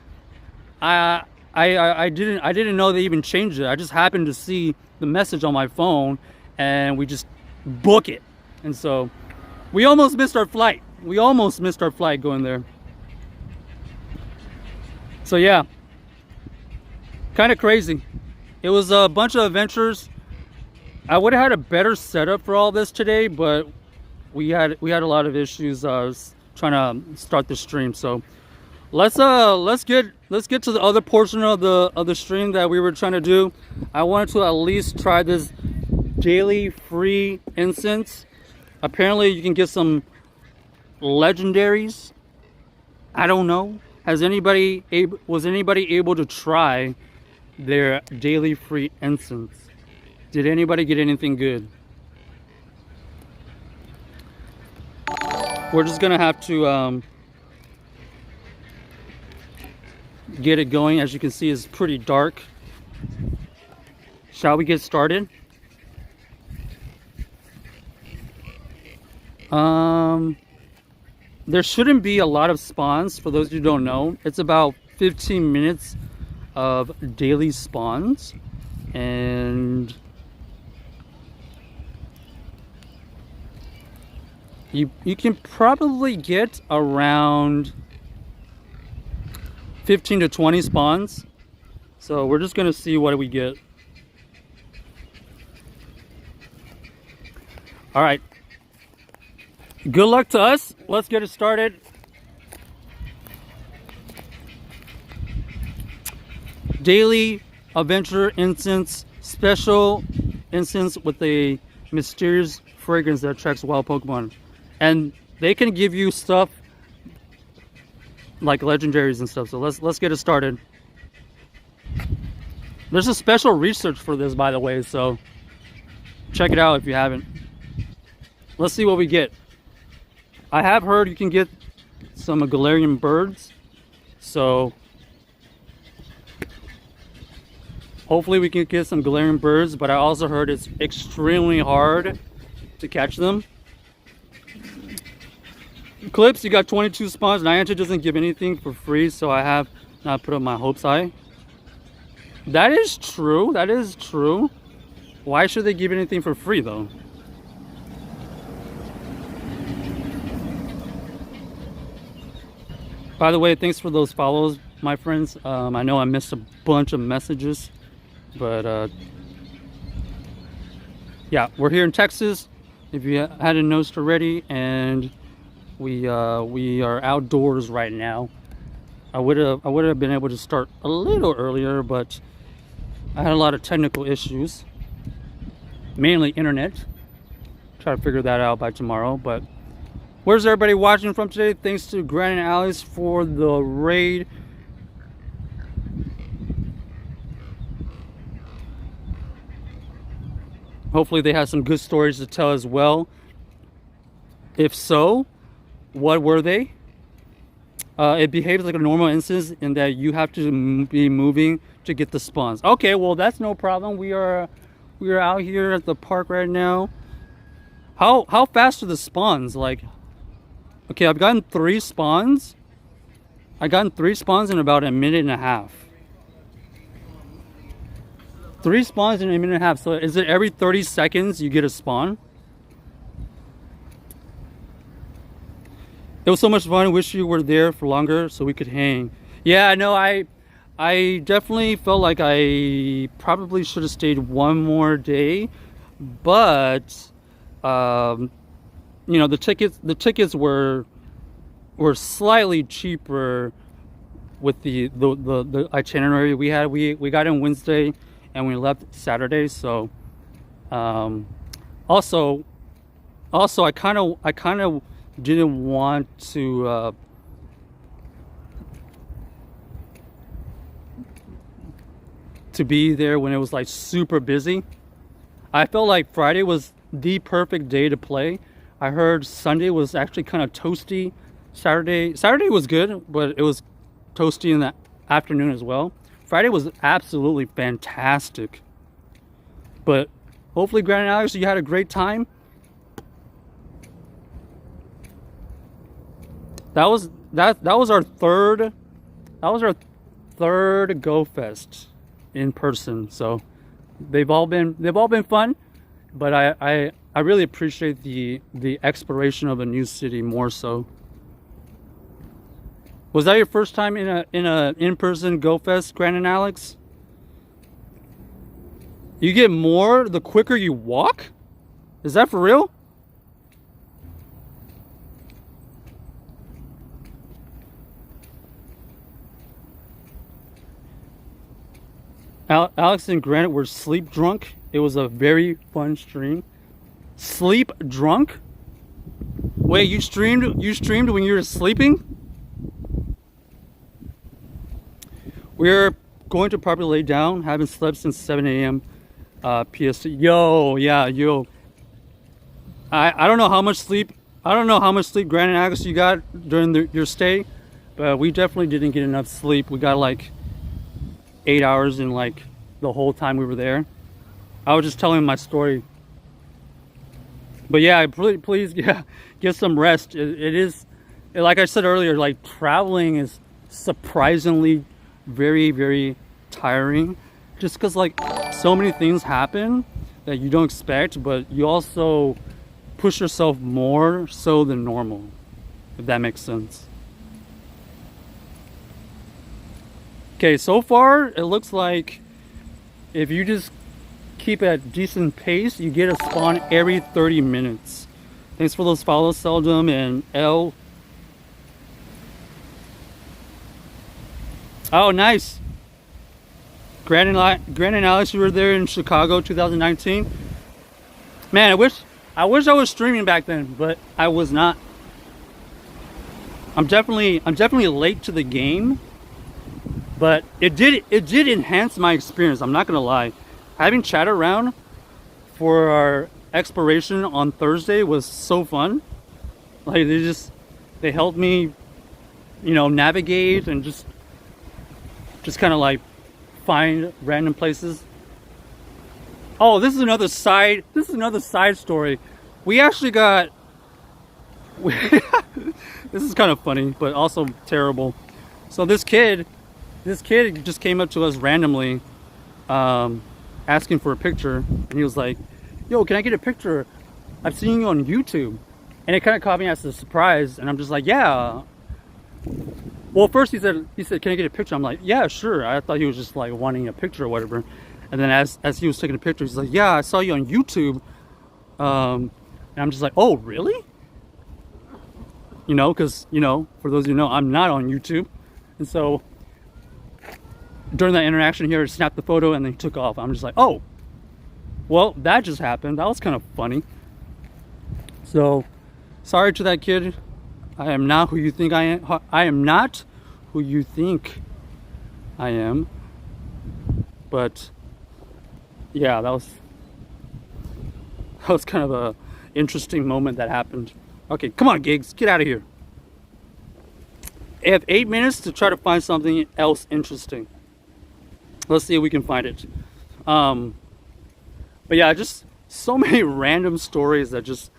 I didn't know they even changed it. I just happened to see the message on my phone, and we just book it. And so we almost missed our flight. We almost missed our flight going there. So yeah, kind of crazy. It was a bunch of adventures. I would have had a better setup for all this today, but we had a lot of issues trying to start the stream. So let's get to the other portion of the stream that we were trying to do. I wanted to at least try this daily free incense. Apparently you can get some legendaries. I don't know. Was anybody able to try their daily free incense? Did anybody get anything good? We're just gonna have to get it going. As you can see, it's pretty dark. Shall we get started? There shouldn't be a lot of spawns. For those who don't know, it's about 15 minutes of daily spawns, and you can probably get around 15 to 20 spawns. So we're just gonna see what we get. All right, good luck to us. Let's get it started. Daily adventure incense, special incense with a mysterious fragrance that attracts wild Pokemon. And they can give you stuff like legendaries and stuff. So let's get it started. There's a special research for this, by the way, so check it out if you haven't. Let's see what we get. I have heard you can get some Galarian birds, so hopefully we can get some Galarian birds, but I also heard it's extremely hard to catch them. Clips, you got 22 spawns. Niantic doesn't give anything for free, so I have not put up my hopes high. That is true. That is true. Why should they give anything for free, though? By the way, thanks for those follows, my friends. I know I missed a bunch of messages, but yeah, we're here in Texas, if you hadn't noticed already, and we are outdoors right now. I would have been able to start a little earlier, but I had a lot of technical issues, mainly internet. Try to figure that out by tomorrow. But where's everybody watching from today? Thanks to Grant and Alice for the raid. Hopefully they have some good stories to tell as well. If so, what were they? It behaves like a normal instance in that you have to be moving to get the spawns. Okay, well that's no problem. We are out here at the park right now. How fast are the spawns? Like, okay, I've gotten 3 spawns. I gotten 3 spawns in about a minute and a half. 3 spawns in a minute and a half. So is it every 30 seconds you get a spawn? It was so much fun. I wish you were there for longer so we could hang. Yeah, I know. I definitely felt like I probably should have stayed one more day, but you know, the tickets were slightly cheaper with the itinerary we had. We got in Wednesday and we left Saturday. So also I kind of didn't want to be there when it was like super busy. I felt like Friday was the perfect day to play. I heard Sunday was actually kind of toasty. Saturday was good, but it was toasty in the afternoon as well. Friday was absolutely fantastic. But hopefully, Grant and Alex, you had a great time. That was our third GoFest in person. So they've all been fun, but I really appreciate the exploration of a new city more so. Was that your first time in a in-person GoFest, Grant and Alex? You get more the quicker you walk? Is that for real? Alex and Grant were sleep drunk. It was a very fun stream. Sleep drunk? Wait, you streamed when you were sleeping? We're going to probably lay down. Haven't slept since 7 a.m. PST. Yo, yeah, yo. I don't know how much sleep. I don't know how much sleep, Grant and Alex, you got during your stay, but we definitely didn't get enough sleep. We got like 8 hours in like the whole time we were there. I was just telling my story. But yeah, please yeah, get some rest. It is, like I said earlier, like traveling is surprisingly very, very tiring. Just because like so many things happen that you don't expect, but you also push yourself more so than normal, if that makes sense. Okay, so far it looks like if you just keep at decent pace, you get a spawn every 30 minutes. Thanks for those follows, Seldom and L. Oh, nice. Grant and Alex, you were there in Chicago 2019. Man, I wish I was streaming back then, but I was not. I'm definitely late to the game. But it did enhance my experience. I'm not gonna lie. Having chat around for our exploration on Thursday was so fun. Like they helped me, you know, navigate and just kind of like find random places. Oh, this is another side story. We actually got this is kind of funny, but also terrible. So this kid just came up to us randomly, asking for a picture, and he was like, "Yo, can I get a picture? I've seen you on YouTube." And it kind of caught me as a surprise, and I'm just like, "Yeah." Well, first he said, "Can I get a picture?" I'm like, "Yeah, sure." I thought he was just like wanting a picture or whatever. And then as he was taking a picture, he's like, "Yeah, I saw you on YouTube." And I'm just like, "Oh, really?" You know, because, you know, for those of you who know, I'm not on YouTube. And so during that interaction here, he snapped the photo and then he took off. I'm just like, "Oh, well, that just happened. That was kind of funny." So sorry to that kid. I am not who you think I am. I am not who you think I am. But yeah, that was kind of a interesting moment that happened. Okay, come on, Gigs, get out of here. I have 8 minutes to try to find something else interesting. Let's see if we can find it. But yeah, just so many random stories that just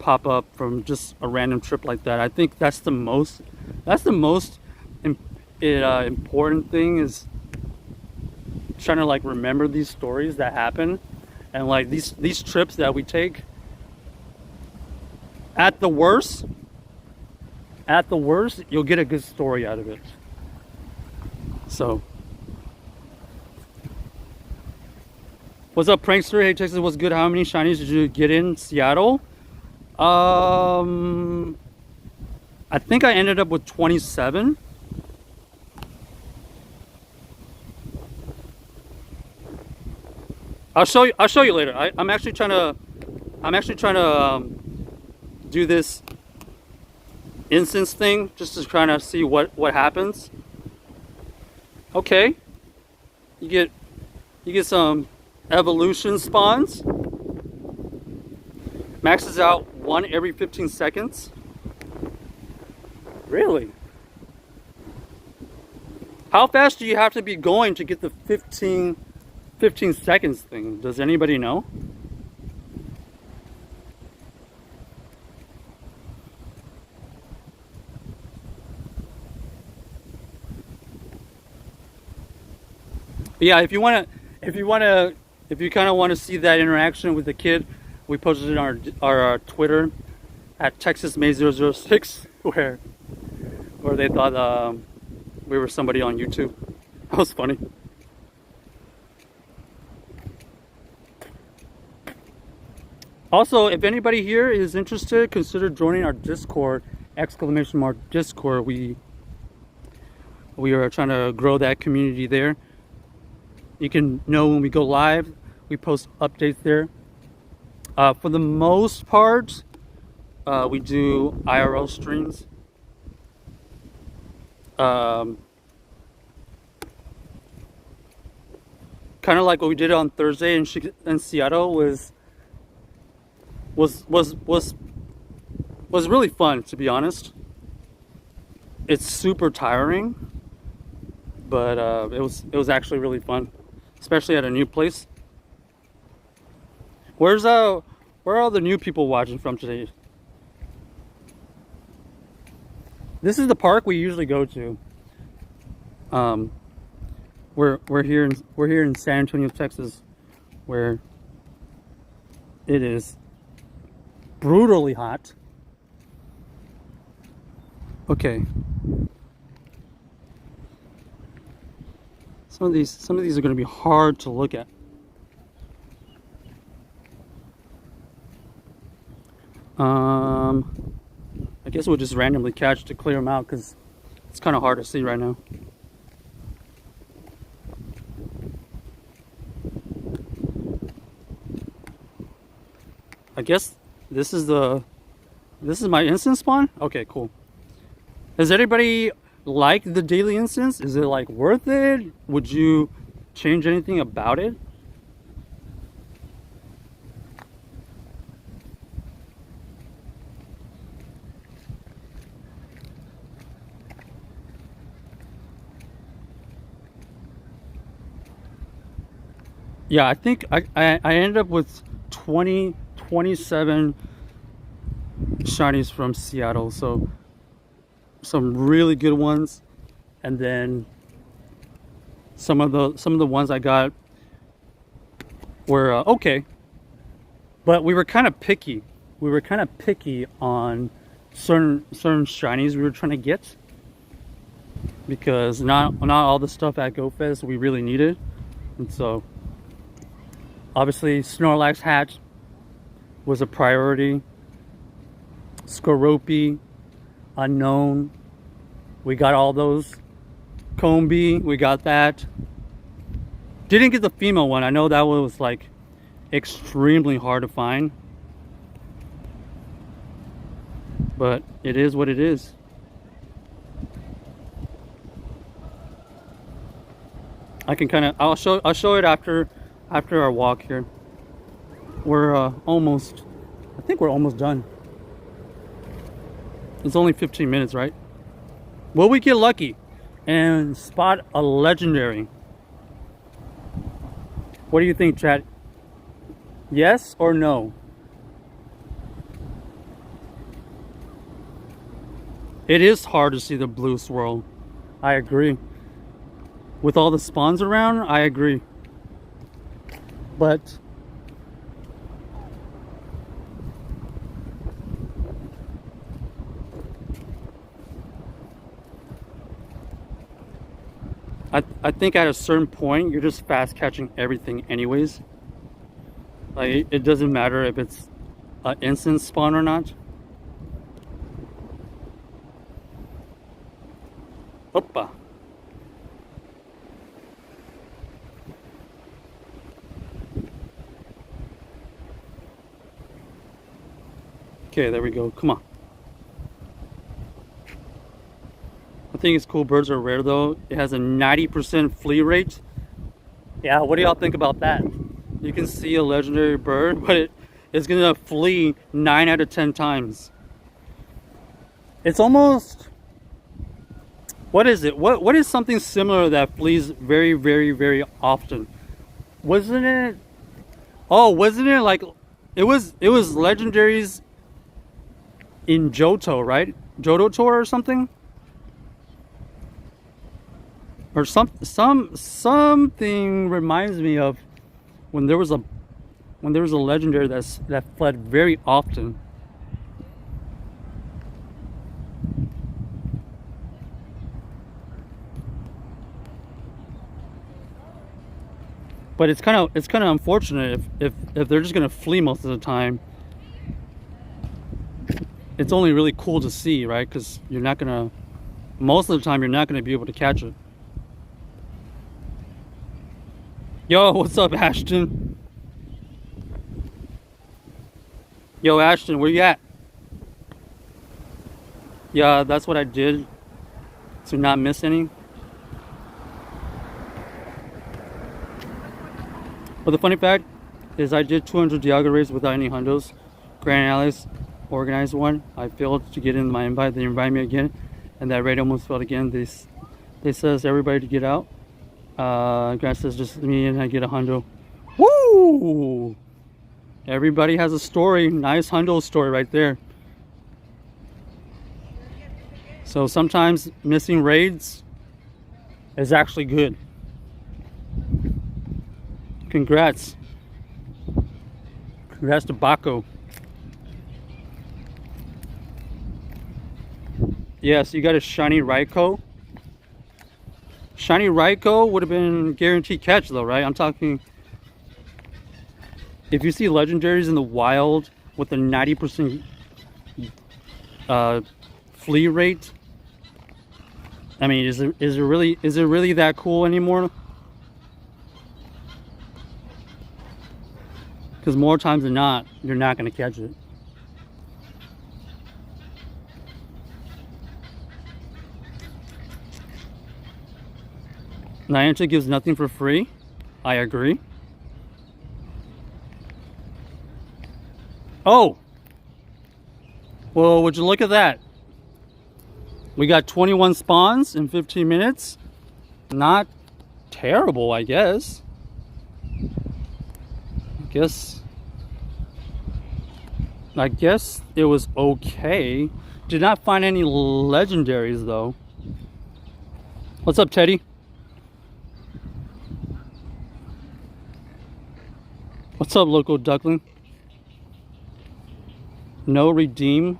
pop up from just a random trip like that. I think that's the most important thing, is trying to like remember these stories that happen, and like these trips that we take. At the worst, you'll get a good story out of it. So, what's up, prankster? Hey, Texas, what's good? How many shinies did you get in Seattle? I think I ended up with 27. I'll show you later. I'm actually trying to do this incense thing just to kind of see what happens. Okay, you get some evolution spawns. Maxes out 1 every 15 seconds. Really? How fast do you have to be going to get the 15 seconds thing? Does anybody know? But yeah, if you kind of want to see that interaction with the kid, we posted it on our Twitter at TexasMay006, where they thought we were somebody on YouTube. That was funny. Also, if anybody here is interested, consider joining our Discord, !Discord. We are trying to grow that community there. You can know when we go live. We post updates there. For the most part, we do IRL streams. Kind of like what we did on Thursday in Seattle was really fun, to be honest. It's super tiring, but it was actually really fun, especially at a new place. Where are all the new people watching from today? This is the park we usually go to. We're here in San Antonio, Texas, where it is brutally hot. Okay. Some of these are going to be hard to look at. I guess we'll just randomly catch to clear them out, because it's kind of hard to see right now. I guess this is my incense spawn? Okay, cool. Does anybody like the daily incense? Is it like worth it? Would you change anything about it? Yeah, I think I ended up with 27 shinies from Seattle, so some really good ones, and then some of the ones I got were okay, but we were kind of picky. We were kind of picky on certain shinies we were trying to get, because not all the stuff at GoFest we really needed, and so obviously Snorlax hat was a priority. Skorupi, Unknown, we got all those. Combi, we got that. Didn't get the female one. I know that one was like extremely hard to find, but it is what it is. I can kind of, I'll show it after our walk here. We're almost, I think we're almost done. It's only 15 minutes, right? Will we get lucky and spot a legendary? What do you think, chat? Yes or no? It is hard to see the blue swirl. I agree. With all the spawns around, I agree. But I think at a certain point you're just fast catching everything anyways. Like it doesn't matter if it's an incense spawn or not. Hoppa. Okay, there we go. Come on. I think it's cool. Birds are rare though. It has a 90% flea rate. Yeah, what do y'all think about that? You can see a legendary bird, but it's gonna flee 9 out of 10 times. It's almost, what is it? What is something similar that flees very, very, very often? Wasn't it? Oh, wasn't it like it was legendaries in Johto, right? Johto Tour or something? Or something reminds me of when there was a legendary that fled very often. But it's kind of unfortunate if they're just gonna flee most of the time. It's only really cool to see, right? Because you're not gonna, most of the time you're not gonna be able to catch it. Yo, what's up, Ashton? Yo, Ashton, where you at? Yeah, that's what I did to not miss any. But the funny fact is I did 200 Dialga raids without any hundos. Grand Alex organized one. I failed to get in my invite. They invited me again, and that raid almost failed again. They says everybody to get out. Grant says just me and I get a hundo. Woo! Everybody has a story. Nice hundo story right there. So sometimes missing raids is actually good. Congrats. Congrats to Baco. Yes, you got a shiny Raikou. Shiny Raikou would have been guaranteed catch though, right? I'm talking, if you see legendaries in the wild with a 90% flea rate, I mean, is it really that cool anymore? Because more times than not, you're not going to catch it. Niantic gives nothing for free. I agree. Oh! Well, would you look at that? We got 21 spawns in 15 minutes. Not terrible, I guess. I guess it was okay. Did not find any legendaries though. What's up, Teddy? What's up, local duckling? No redeem.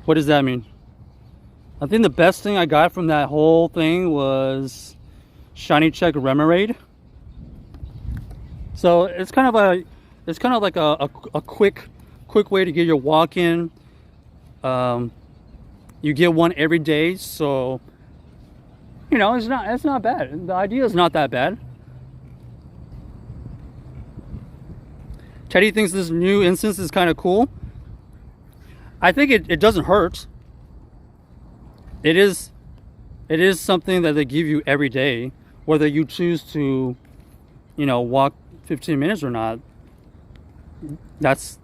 What does that mean? I think the best thing I got from that whole thing was shiny check Remoraid. So it's kind of like a quick way to get your walk in. You get one every day, so you know it's not bad. The idea is not that bad. Teddy thinks this new instance is kind of cool. I think it doesn't hurt. It is something that they give you every day, whether you choose to, you know, walk 15 minutes or not. That's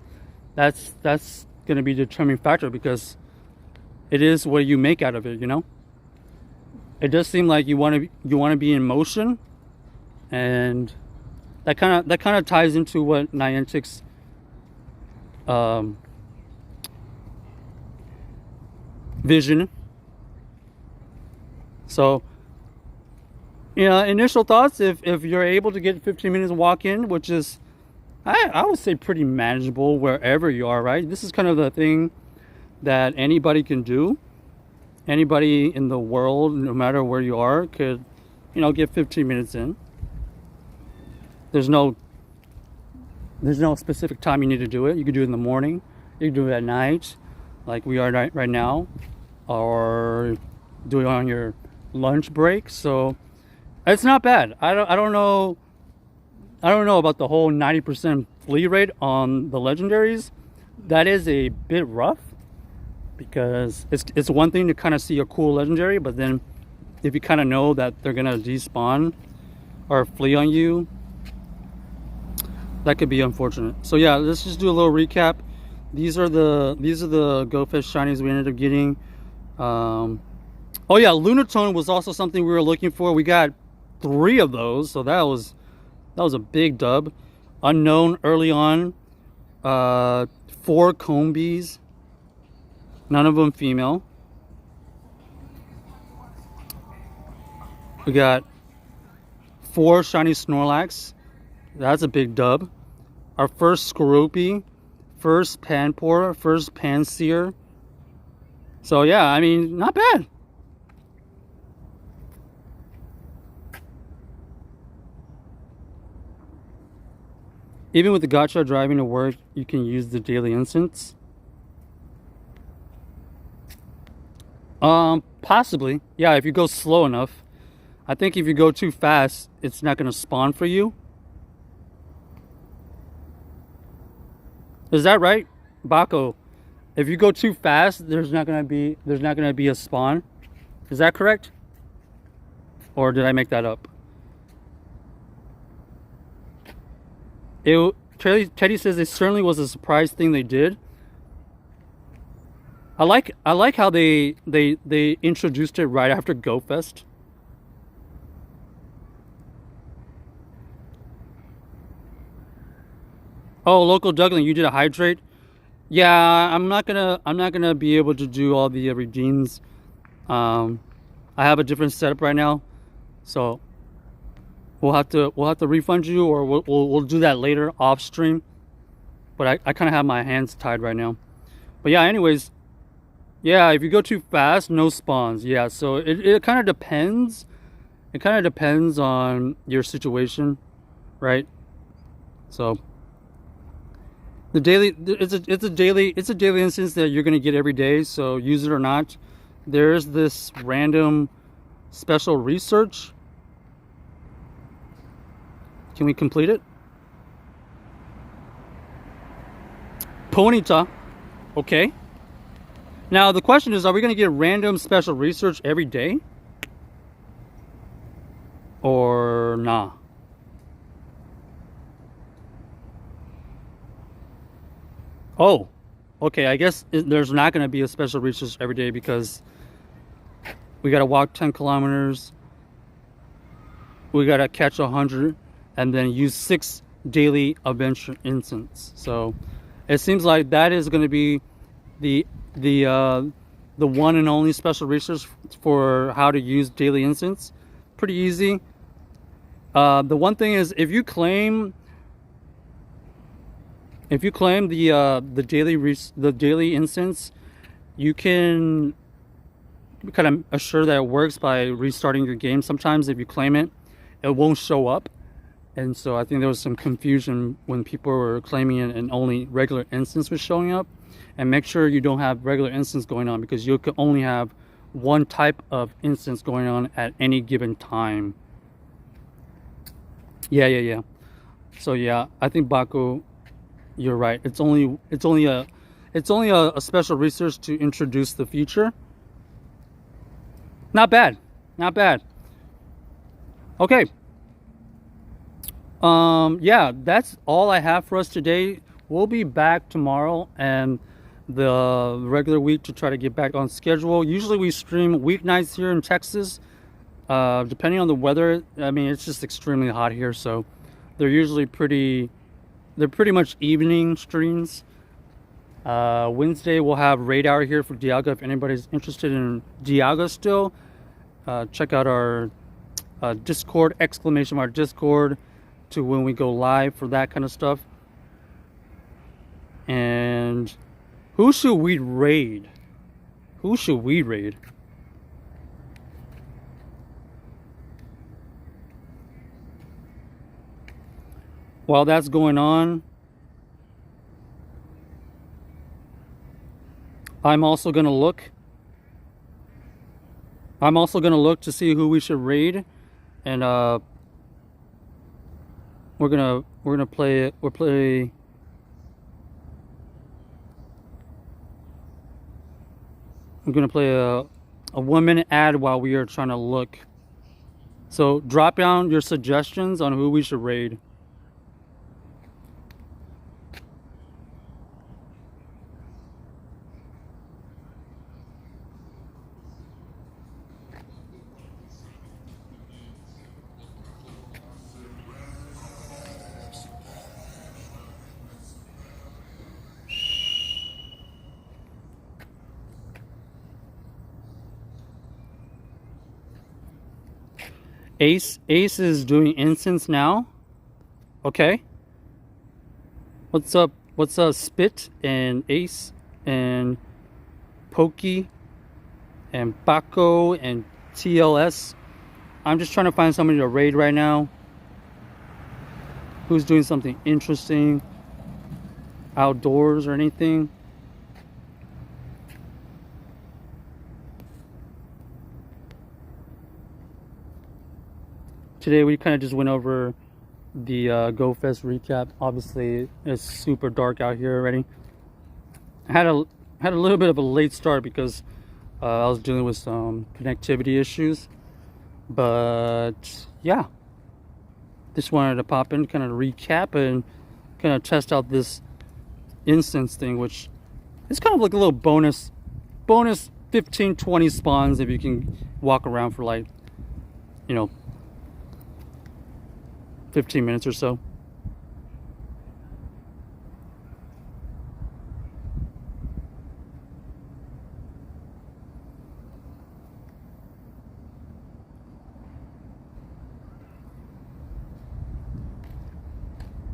going to be the determining factor, because it is what you make out of it, you know. It does seem like you want to be in motion, and that kind of ties into what Niantic's vision. So, initial thoughts, if you're able to get 15 minutes walk in, which is, I would say pretty manageable wherever you are, right? This is kind of the thing that anybody can do. Anybody in the world, no matter where you are, could, get 15 minutes in. There's no specific time you need to do it. You can do it in the morning. You can do it at night, like we are right now, or do it on your lunch break. So it's not bad. I don't know about the whole 90% flee rate on the legendaries. That is a bit rough, because it's one thing to kind of see a cool legendary, but then if you kind of know that they're gonna despawn or flee on you, that could be unfortunate. So yeah, let's just do a little recap. These are the GoFest shinies we ended up getting. Oh yeah, Lunatone was also something we were looking for. We got 3 of those, so that was a big dub. Unknown early on. 4 Combies, none of them female. We got 4 shiny Snorlax. That's a big dub. Our first Skorupi, first Panpour, first Panseer. So yeah, I mean, not bad. Even with the gacha driving to work, you can use the daily incense. Possibly. Yeah, if you go slow enough. I think if you go too fast, it's not going to spawn for you. Is that right, Bako? If you go too fast, there's not going to be a spawn. Is that correct? Or did I make that up? Teddy says it certainly was a surprise thing they did. I like how they introduced it right after GoFest. Oh, local Douglas, you did a hydrate. Yeah, I'm not gonna be able to do all the redeems. I have a different setup right now, so we'll have to refund you, or we'll do that later off stream. But I kind of have my hands tied right now. But yeah, anyways, yeah, if you go too fast, no spawns. Yeah, so it kind of depends. It kind of depends on your situation, right? So the daily, it's a daily instance that you're gonna get every day. So use it or not. There's this random special research. Can we complete it? Ponyta. Okay. Now the question is, are we going to get random special research every day? Or nah? Oh. Okay, I guess there's not going to be a special research every day, because we got to walk 10 kilometers. We got to catch 100. And then use 6 daily adventure incense. So it seems like that is going to be the one and only special research for how to use daily incense. Pretty easy. The one thing is, if you claim the daily incense, you can kind of assure that it works by restarting your game. Sometimes if you claim it, it won't show up. And so I think there was some confusion when people were claiming it and only regular instance was showing up. And make sure you don't have regular instance going on, because you can only have one type of instance going on at any given time. Yeah. So yeah, I think Baku, you're right. It's only a special research to introduce the feature. Not bad. Okay. Yeah, that's all I have for us today. We'll be back tomorrow and the regular week to try to get back on schedule. Usually we stream weeknights here in Texas. Depending on the weather, I mean, it's just extremely hot here, so they're usually pretty much evening streams. Wednesday we'll have raid hour here for Dialga. If anybody's interested in Dialga still, check out our Discord, !our Discord, to when we go live for that kind of stuff. And who should we raid? Who should we raid? While that's going on, I'm also gonna look to see who we should raid, and we're gonna play I'm gonna play a 1 minute ad while we are trying to look. So drop down your suggestions on who we should raid. Ace is doing incense now. Okay. What's up Spit and Ace and Pokey and Baco and TLS? I'm just trying to find somebody to raid right now who's doing something interesting outdoors or anything. Today we kind of just went over the GoFest recap. Obviously it's super dark out here already. I had a little bit of a late start because I was dealing with some connectivity issues, but yeah, just wanted to pop in, kind of recap and kind of test out this incense thing, which is kind of like a little bonus 15-20 spawns if you can walk around for, like, you know, 15 minutes or so.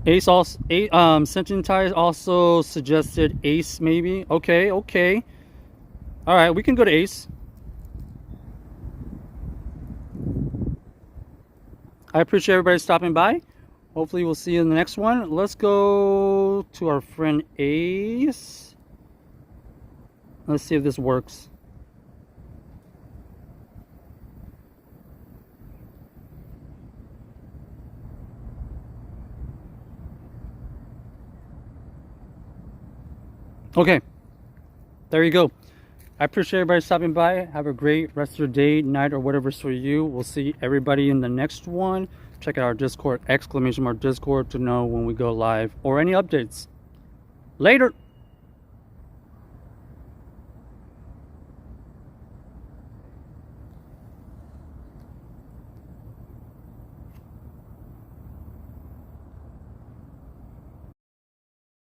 Sententize also suggested Ace maybe. Okay. All right, we can go to Ace. I appreciate everybody stopping by. Hopefully we'll see you in the next one. Let's go to our friend Ace. Let's see if this works. Okay, there you go. I appreciate everybody stopping by. Have a great rest of your day, night, or whatever's for you. We'll see everybody in the next one. Check out our Discord, !our Discord, to know when we go live or any updates. Later.